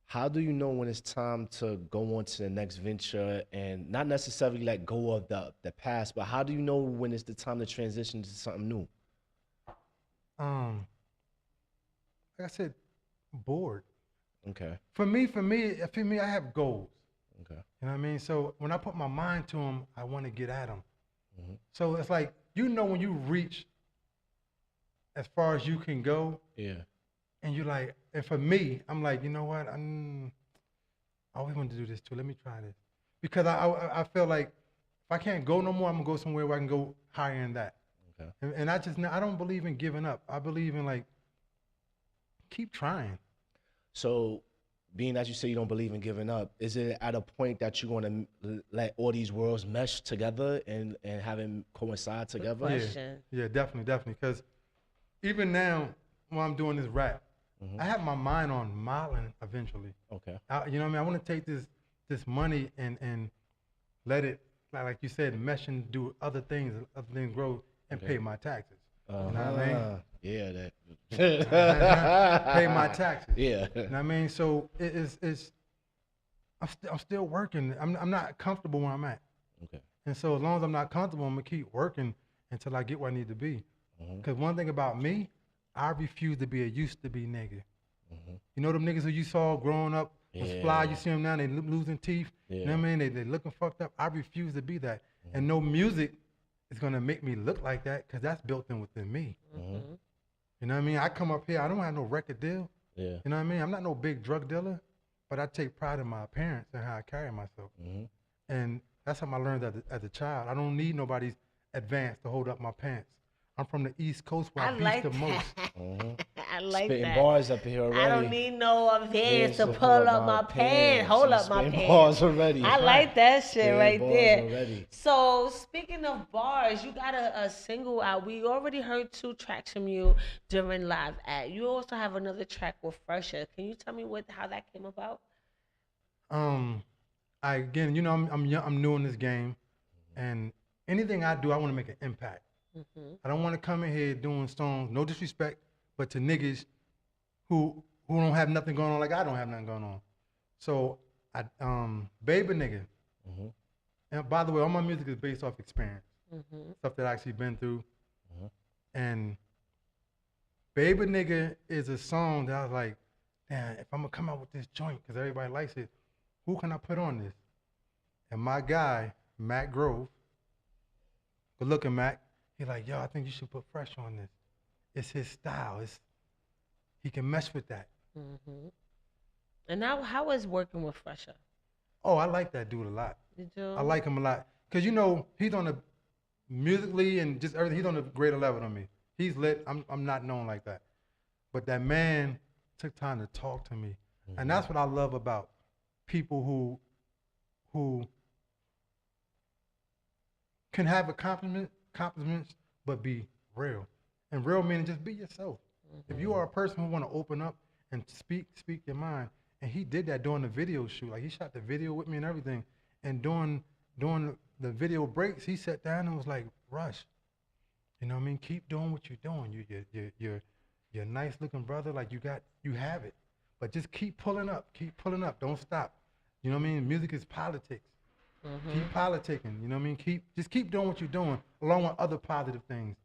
how do you know when it's time to go on to the next venture and not necessarily let go of the past, but how do you know when it's the time to transition to something new? Like I said, bored. Okay. For me, I have goals. Okay. You know what I mean? So when I put my mind to them, I want to get at them. So it's like, you know, when you reach as far as you can go, Yeah. and you're like, and for me, I'm like, you know what? I always wanted to do this too. Let me try this. Because I feel like if I can't go no more, I'm going to go somewhere where I can go higher than that. Okay. And I don't believe in giving up. I believe in, like, keep trying. So, being that you say you don't believe in giving up, is it at a point that you're going to let all these worlds mesh together and have them coincide together? Question. Yeah, definitely. Because even now when I'm doing this rap, I have my mind on modeling eventually. Okay. You know what I mean? I want to take this money and let it, like you said, mesh and do other things grow and pay my taxes. You know what I mean? Yeah, Pay my taxes. Yeah. You know what I mean? So it's I'm still working. I'm not comfortable where I'm at. Okay. And so as long as I'm not comfortable, I'm gonna keep working until I get where I need to be. Because one thing about me, I refuse to be a used to be nigga. You know them niggas who you saw growing up was fly, you see them now, they losing teeth. You know what I mean? They looking fucked up. I refuse to be that. And no music is gonna make me look like that because that's built in within me. You know what I mean? I come up here, I don't have no record deal. Yeah. You know what I mean? I'm not no big drug dealer, but I take pride in my appearance and how I carry myself. And that's something I learned as a child. I don't need nobody's advance to hold up my pants. I'm from the East Coast where I beast the most. I like Spitting that. bars up here already. I don't need no advance to so pull up my pants. Hold up my Spitting pants. bars already. I like that shit Yeah, right bars there. already. So speaking of bars, you got a single out. We already heard 2 tracks from you during Live At. You also have another track with Fresher. Can you tell me how that came about? Again, you know, I'm young, I'm new in this game, and anything I do, I want to make an impact. I don't want to come in here doing songs, no disrespect, but to niggas who don't have nothing going on like I don't have nothing going on. So Baby Nigga. And by the way, all my music is based off experience, stuff that I actually been through. And Baby Nigga is a song that I was like, damn, if I'm gonna come out with this joint, because everybody likes it, who can I put on this? And my guy, Matt Grove, good looking Mac, he's like, yo, I think you should put Fresh on this. It's his style. He can mesh with that. And now, how is working with Fresher? Oh, I like that dude a lot. You do? I like him a lot. Because, you know, he's on a, musically and just everything, he's on a greater level than me. He's lit. I'm not known like that. But that man took time to talk to me. And that's what I love about people who can have accomplishments, but be real. And real meaning just be yourself. If you are a person who want to open up and speak your mind, and he did that during the video shoot. Like he shot the video with me and everything. And during the video breaks, he sat down and was like, Rush, you know what I mean? Keep doing what you're doing. You're a nice looking brother. Like you have it. But just keep pulling up. Don't stop. You know what I mean? Music is politics. Keep politicking. You know what I mean? Just keep doing what you're doing, along with other positive things.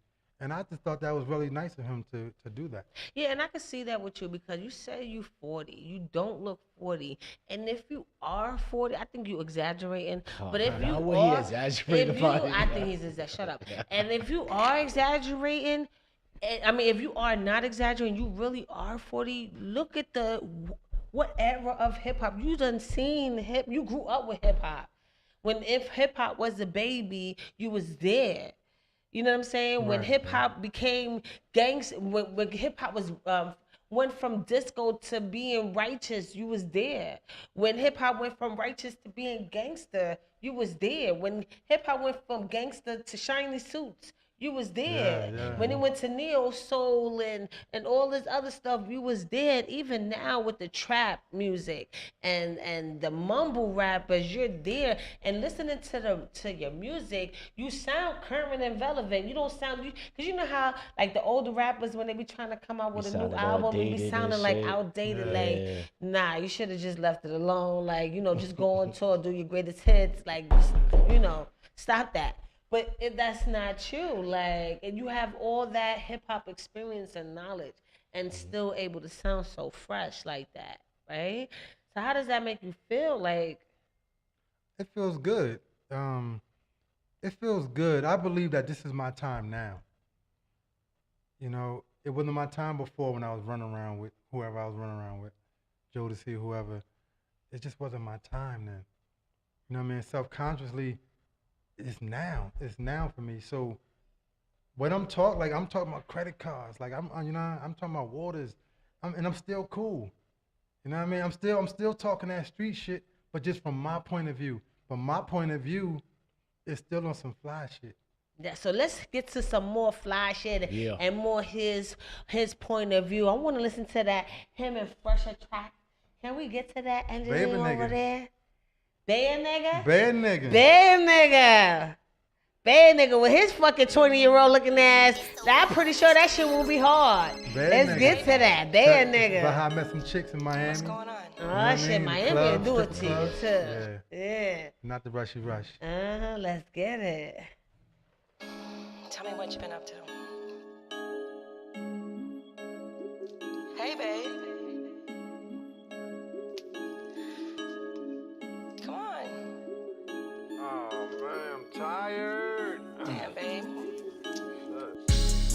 And I just thought that was really nice of him to do that. Yeah, and I can see that with you because you say you 40. You don't look 40. And if you are 40, I think you exaggerating. But if you are, I think he's exaggerating. Shut up. And if you are exaggerating, I mean, if you are not exaggerating, you really are 40. Look at what era of hip hop you done seen. You grew up with hip hop. If hip hop was a baby, you was there. You know what I'm saying? Right, when hip hop became gangster, when hip hop was went from disco to being righteous, you was there. When hip hop went from righteous to being gangster, you was there. When hip hop went from gangster to shiny suits, you was there. Yeah. When it went to neo soul and all this other stuff, you was there. Even now with the trap music and the mumble rappers, you're there. And listening to your music, you sound current and relevant. You don't sound, because you know how like the older rappers, when they be trying to come out with a new album, they be sounding like outdated. Like, nah, you should have just left it alone. Like, just go on tour, do your greatest hits. Like, just, stop that. But that's not you. Like, and you have all that hip hop experience and knowledge, and still able to sound so fresh like that, right? So how does that make you feel? Like, it feels good. It feels good. I believe that this is my time now. It wasn't my time before when I was running around with whoever I was running around with, Jodeci, whoever. It just wasn't my time then. You know what I mean? Self-consciously. It's now for me. So when I'm talking about credit cards, like I'm talking about waters, and I'm still cool. You know what I mean? I'm still talking that street shit, but just from my point of view. From my point of view, it's still on some fly shit. So let's get to some more fly shit and more his point of view. I want to listen to that him and Fresher track. Can we get to that engineer over there? Bad nigga? Bad nigga. Bad nigga. Bad nigga with his fucking 20-year-old looking ass. I'm pretty sure that shit will be hard. Let's get to that. Bad nigga. About how I met some chicks in Miami. What's going on? Oh shit, Miami will do it to you too. Yeah. Not the rushy rush. Let's get it. Tell me what you've been up to. Hey, babe. Come on. Oh man, I'm tired. Damn, babe.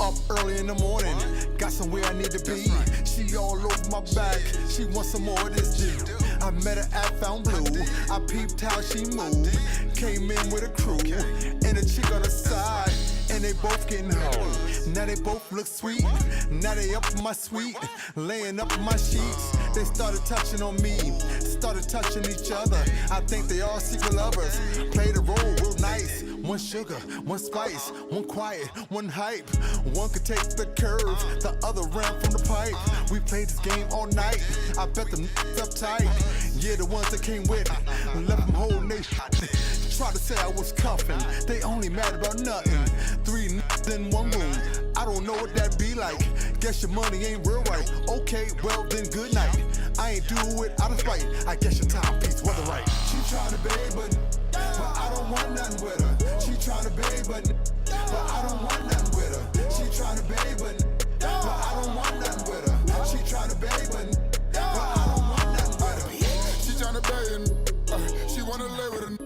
Up early in the morning, got somewhere I need to be. She all over my back, she wants some more of this dude. I met her at Found Blue, I peeped how she moved. Came in with a crew, and a chick on the side. And they both getting home. Now they both look sweet. Now they up in my suite, laying up in my sheets. They started touching on me, started touching each other. I think they all secret lovers. Play the role real nice. One sugar, one spice, one quiet, one hype. One could take the curve, the other ran from the pipe. We played this game all night. I bet them uptight. Yeah, the ones that came with left them whole nation. Tried to say I was cuffing, they only mad about nothing. 3 in one room, I don't know what that be like. Guess your money ain't real right. Okay, well then good night. I ain't do it out of spite. I guess your timepiece wasn't right. She tryna babe, but I don't want nothing with her. She tryna babe, but I don't want nothing with her. She tryna babe, but I don't want nothing with her. She tryna babe, but I don't want nothing with her. She tryna babe, she wanna lay with her.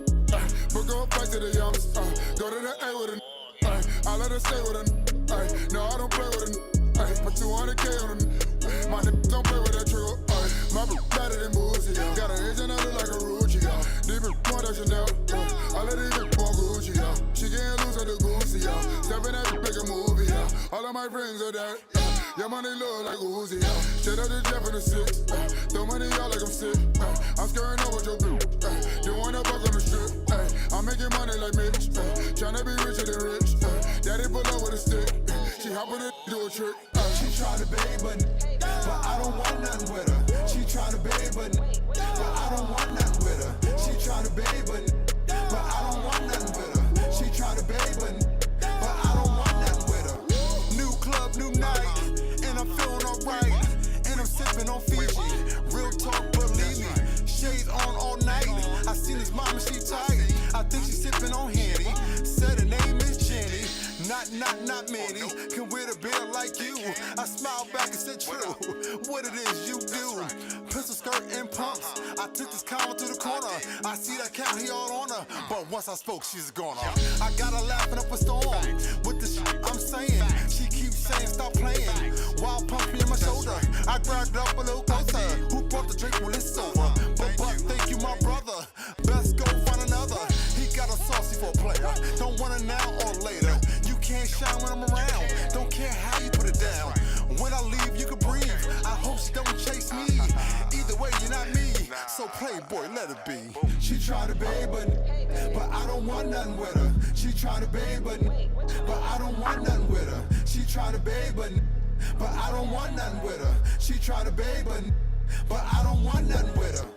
But go fight to the yums, go to the A with her, I let her stay with her, no I don't play with her, put 200K on her, my niggas don't play with that trigger, my boo better than Boozy, got her agent that look like a Rucci, deep in more than Chanel, I let it get more Gucci, she getting loose at the goosey, stepping at the bigger movie, all of my friends are dead, your money look like Uzi, straight out the jet for the 6, throw money out like I'm sick, I'm scaring over your blue, you wanna fuck on the strip, I'm making money like Mitch, tryna be richer than rich. Daddy pull up with a stick, she hop on it, do a trick. She tryna babe, but I don't want nothing with her. She tryna babe, but I don't want nothing with her. She tryna babe, but I don't want nothing with her. She tryna babe, but I don't want nothing with her. New club, new night, and I'm feeling alright. And I'm sipping on Fiji, real talk, believe me. Shades on all night. I seen his mama, she tight. I think she's sipping on Henny. Said her name is Jenny. Not many can wear a beard like you. I smiled back and said, true. What it is you do? Pistol skirt and pumps. I took this comma to the corner. I see that cat, he all on her. But once I spoke, she's gone. I got her laughing up a storm with the shit I'm saying. She keeps saying, stop playing. While pumping in my shoulder, I grabbed up a little closer. Who brought the drink? Well, it's over. But thank you, my brother. Best go find another. He got a saucy for a player. Don't want it now or later. You can't shine when I'm around. Don't care how you put it down. When I leave, you can breathe. I hope she don't chase me. Either way, you're not me. So playboy, let it be. She tryna babe, but I don't want nothing with her. She tryna babe, but I don't want nothing with her. She tryna babe, but I don't want nothing with her. She tryna babe, but I don't want nothing with her.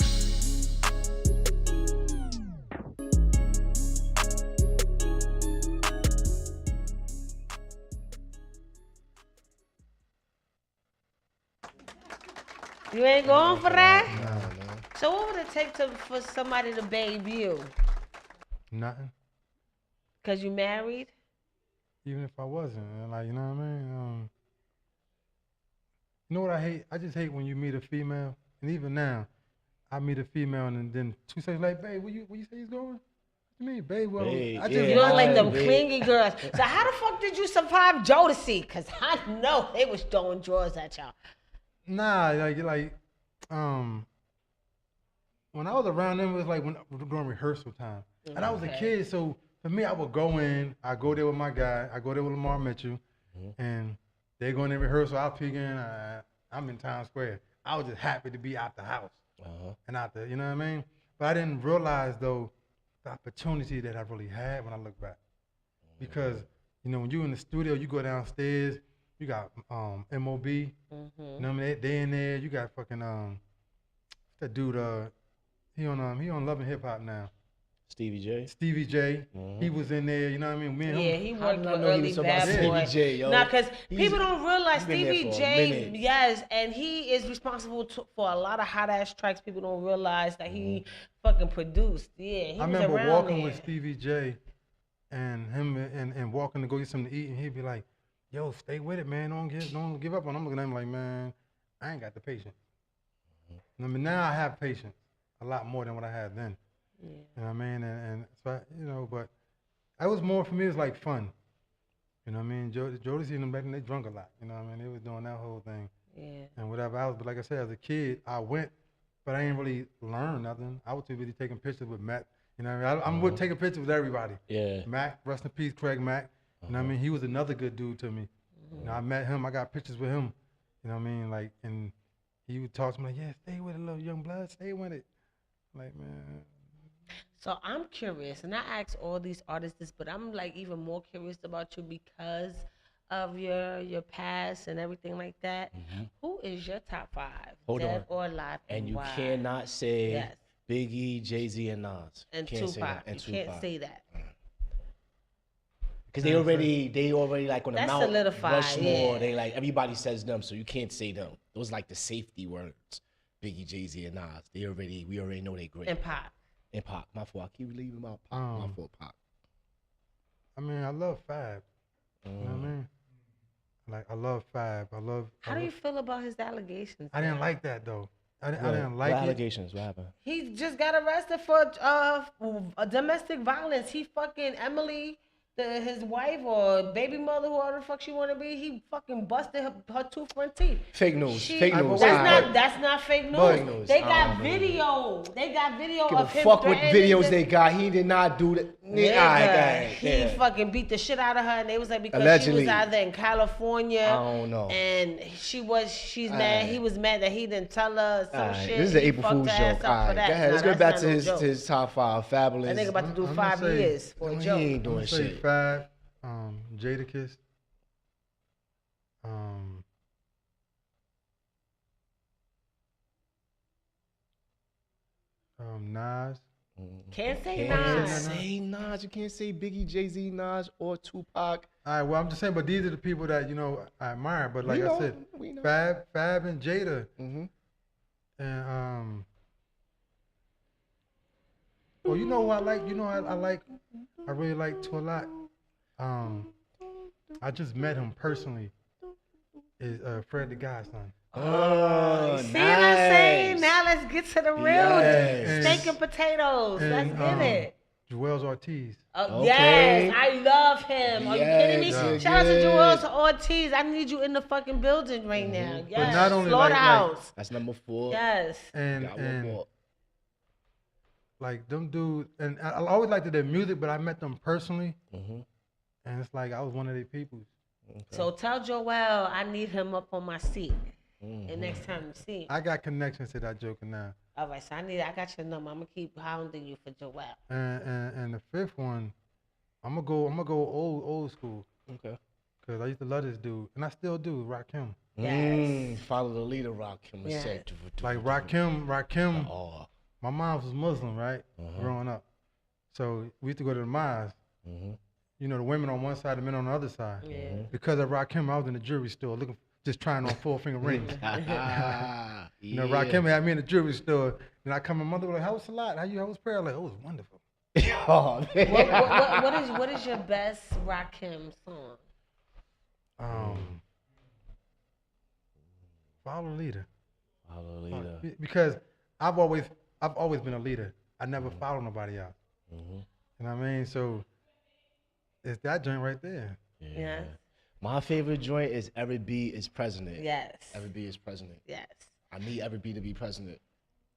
You ain't going for that? No. So what would it take for somebody to babe you? Nothing. Cause you married? Even if I wasn't, like, you know what I mean? You know what I hate? I just hate when you meet a female, and even now, I meet a female and then 2 seconds like, babe, where you say he's going? What you mean, babe? Well, Babe, I just You don't like them babe. clingy girls. So how the fuck did you survive Jodeci? Cause I know they was throwing drawers at y'all. Nah, when I was around them, it was like when we were doing rehearsal time. And I was a kid, so for me, I would go in, I go there with my guy, I go there with Lamar Mitchell, and they go in the rehearsal, I'll peek in, I'm in Times Square. I was just happy to be out the house and out there, you know what I mean? But I didn't realize, though, the opportunity that I really had when I look back. because you know when you in the studio, you go downstairs, you got MOB, you know what I mean? They in there. You got fucking that dude he on Love and Hip Hop now. Stevie J. Stevie J. He was in there. You know what I mean? Me and him. He How worked did I with know he early was talking about Bad Boy. Stevie J, yo? Nah, because He's- people don't realize he's been there Stevie for a J, minute. yes, and he is responsible for a lot of hot ass tracks. People don't realize that he fucking produced. Yeah, he I was remember around walking there. with Stevie J, and him and walking to go get something to eat, and he'd be like, "Yo, stay with it, man. Don't give up on." I'm looking at him like, man, I ain't got the patience. I mean, now I have patience a lot more than what I had then. Yeah. You know what I mean? And so I, you know, but that was more for me. It was like fun. You know what I mean? Jodeci and them back then, they drunk a lot. You know what I mean? They was doing that whole thing. Yeah. And whatever else. But like I said, as a kid, I went, but I didn't really learn nothing. I was too busy taking pictures with Matt. You know what I mean? I'm with taking pictures with everybody. Yeah. Mac, rest in peace, Craig Mack. You know what I mean? He was another good dude to me. You know, I met him. I got pictures with him. You know what I mean? Like, and he would talk to me like, yeah, stay with it, little young blood. Stay with it. Like, man. So I'm curious, and I ask all these artists this, but I'm like even more curious about you because of your past and everything like that. Who is your top 5, Hold dead on. or alive, And you why? cannot say Yes. Biggie, Jay-Z, and Nas. And Can't say Tupac. that. And You can't Tupac. say that. Because they already like on the That's Mount solidified, Rushmore. yeah. They like everybody says them, so you can't say them. Those like the safety words. Biggie, Jay-Z, and Nas. We already know they great. And Pop. And Pac. My fault. I keep leaving out Pac. My fault, Pac. I mean, I love Fab. You know what I mean? Like, I love Fab. How do you feel about his allegations? I didn't man? like that, though. I didn't What like it. allegations? What happened? He just got arrested for domestic violence. He fucking Emily, his wife or baby mother, whoever the fuck she want to be. He fucking busted her 2 front teeth. Fake news. She- Fake news. That's not fake news. Fake news. They got video. They got video Give a of him. fuck what threatening videos to- they got. He did not do that. Nigga, he fucking beat the shit out of her, and they was like because Allegedly. she was either in California. I don't know. And she's mad. He was mad that he didn't tell her some Alright, shit. this is an He April fucked Fool's her ass joke. up All for right, that. go ahead. Let's Nah, go back that's to not no his joke. to his top 5. Fabulous. That nigga about to do I'm 5 gonna say- years for a He joke. ain't I'm doing gonna say shit. Fab, Jadakiss, Nas. Can't say Can't Nas. say Nas. You can't say Biggie, Jay-Z, Nas, or Tupac. All right, well, I'm just saying, but these are the people that, you know, I admire. But like We I know, said, we know. Fab and Jada. Mm-hmm. And, well, you know who I like? You know, I really like to a lot. I just met him personally. Is Fred the Godson. Oh, See what I'm saying? Now let's get to the real Yes. steak and potatoes. Let's get it. Joel's Ortiz. Oh, Okay. Yes, I love him. Are you kidding me? Yes, Shout out to yes. Joel's Ortiz. I need you in the fucking building right now. Yes. But not only Slaughterhouse. That's number 4. Yes. And Got one and more. like them dudes, and I always liked their music, but I met them personally, Mhm. and it's like I was one of their people. So tell Joel I need him up on my seat. And next time you see him. I got connections to that joker now. All right, so I got your number. I'm gonna keep hounding you for Joel. And the 5th one, I'm gonna go old school, Okay. cause I used to love this dude, and I still do. Rakim, Yes. Follow the leader, Rakim. Yes. like Rakim. Oh. My mom was Muslim, right? Growing up, so we used to go to the mosque. You know, the women on one side, the men on the other side. Yeah. Because of Rakim, I was in the jewelry store just trying on 4-finger rings. You know, Rakim had me in the jewelry store, and I come, my mother was like, "How was Salat? How was prayer?" Like, "Oh, it was wonderful." Oh, man. What is your best Rakim song? Follow leader. Follow the leader. Because I've always been a leader. I never follow nobody else. You know what I mean? So it's that joint right there. Yeah. My favorite joint is Every B is President. Yes. Every B is President. Yes. I need Every B to be president.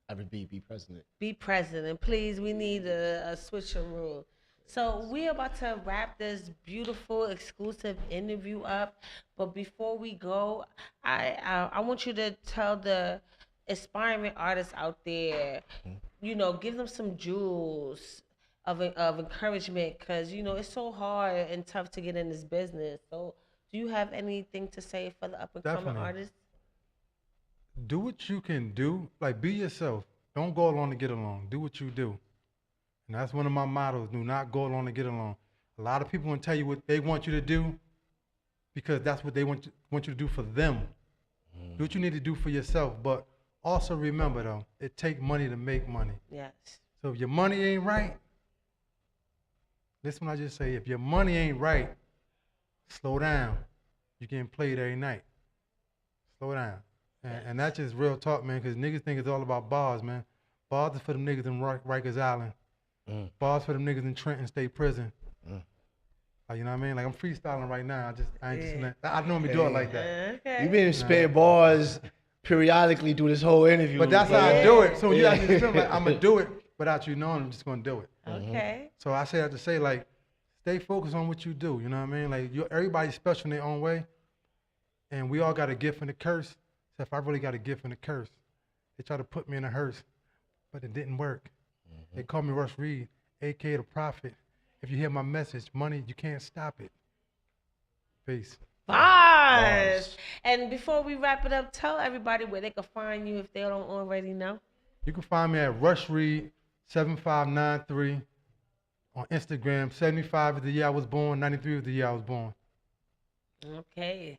Every B be president. Be president, please. We need a switcheroo. So we're about to wrap this beautiful exclusive interview up. But before we go, I want you to tell the aspiring artists out there, you know, give them some jewels of encouragement, because you know it's so hard and tough to get in this business. So, do you have anything to say for the up and coming Definitely. artists? Do what you can do. Like, be yourself. Don't go along to get along. Do what you do. And that's one of my mottos. Do not go along to get along. A lot of people want to tell you what they want you to do because that's what they want you to do for them. Do what you need to do for yourself. But also remember, though, it takes money to make money. Yes. So if your money ain't right, listen what I just say. If your money ain't right, slow down. You're getting played every night. Slow down. And that's just real talk, man, because niggas think it's all about bars, man. Bars is for them niggas in Rikers Island. Bars for them niggas in Trenton State Prison. Like, you know what I mean? Like, I'm freestyling right now. I normally do it like that. Okay. You've been spitting bars periodically through this whole interview. But that's how I do it. So you have to feel like I'm going to do it without you knowing I'm just going to do it. Okay. So I say that to say, like, stay focused on what you do. You know what I mean? Like, everybody's special in their own way. And we all got a gift and a curse. So if I really got a gift and a curse, they try to put me in a hearse, but it didn't work. They call me Rush Reid, a.k.a. the Prophet. If you hear my message, money, you can't stop it. Peace. Bars. And before we wrap it up, tell everybody where they can find you if they don't already know. You can find me at Rush Reid 7593 on Instagram. 75 is the year I was born. 93 is the year I was born. Okay.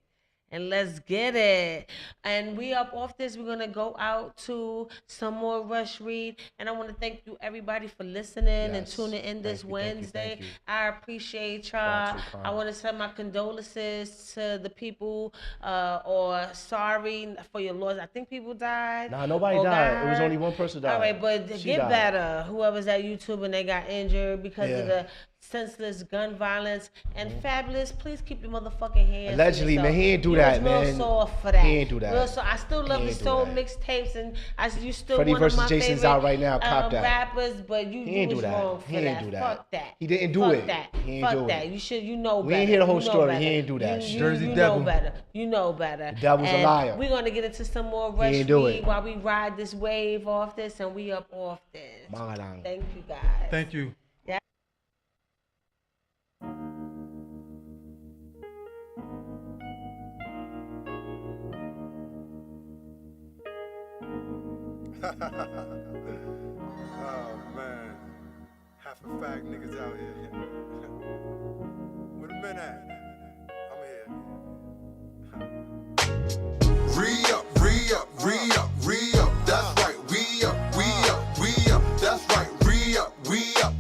And let's get it. And we up off this. We're gonna go out to some more Rush Reid. And I want to thank you everybody for listening and tuning in this Wednesday. Thank you. I appreciate y'all. I want to send my condolences to the people, or sorry for your loss. I think people died. Nah, nobody or got died. It was hurt. only one person died. All right, but She get died. better. Whoever's at YouTube and they got injured because of Yeah. the senseless gun violence. And Fabulous, please keep your motherfucking hands. to Allegedly, man, yourself. he ain't do You that, was man. real soft for that. He ain't do that. Real so I still love He his ain't do soul that. mixtapes, and you still Freddie one of my versus Jason's favorite out right now. Cop that. rappers, but you He ain't was do that. wrong for He ain't that. do that. Fuck that. He didn't do Fuck it. that. He ain't Fuck do that. it. You should. You know better. We ain't hear the whole You know story. better. He ain't do that You, shit. Jersey you Devil. know better. You know better. The devil's a And liar. we're gonna get into some more Rush ain't do Reid it. while we ride this wave off this, and we up off this. Mangadang. Thank you guys. Thank you. Oh man, half a fag niggas out here. Where the men at? I'm here. Re-up, re-up, re-up, re-up. That's right, we up, we up, we up. That's right, re-up, we up.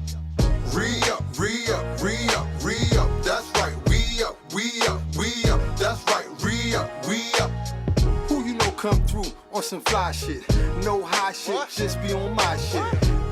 Re-up, re-up, re-up, re-up. That's right, we up, we up, we up. That's right, re-up, we up. Who you know come through on some fly shit? No high shit, just be on my shit.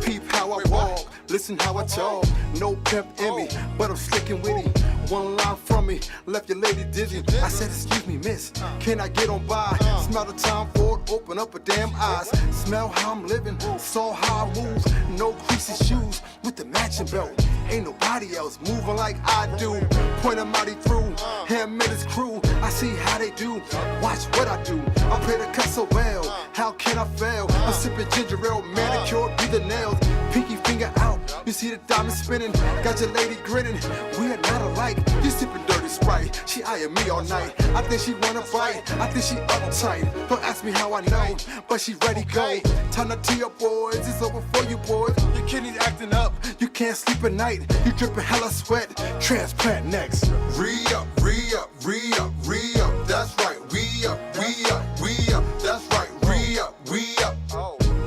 Peep how I walk, listen how I talk. No pimp in me, but I'm slick and witty. One line from me, left your lady dizzy. I said, excuse me, miss, can I get on by? Smell the time for it, open up her damn eyes. Smell how I'm living, saw how I move. No creasy shoes with the matching belt. Ain't nobody else moving like I do. Point a mighty through, him and his crew. I see how they do, watch what I do. I play the cut so well, how can I fail? I'm sipping ginger ale, manicured, be the nails. Pinky finger out, you see the diamond spinning. Got your lady grinning, we are not alike. You sipping dirty Sprite, she eyeing me all night. I think she wanna fight, I think she uptight. Don't ask me how I know, but she ready go. Time to tee up, boys, it's over for you boys. Your kidneys acting up, you can't sleep at night. You dripping hella sweat, transplant next. Re-up, re-up, re-up, re-up. That's right, we up, we up, we up. That's right, re-up, we up.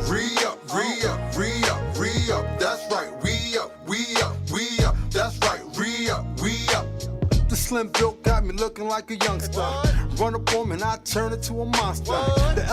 Re-up, re-up, re-up, re-up. That's right, we up, we up, we up. That's right, re-up, we up. The slim build got me looking like a youngster. Run up on me and I turn into a monster. The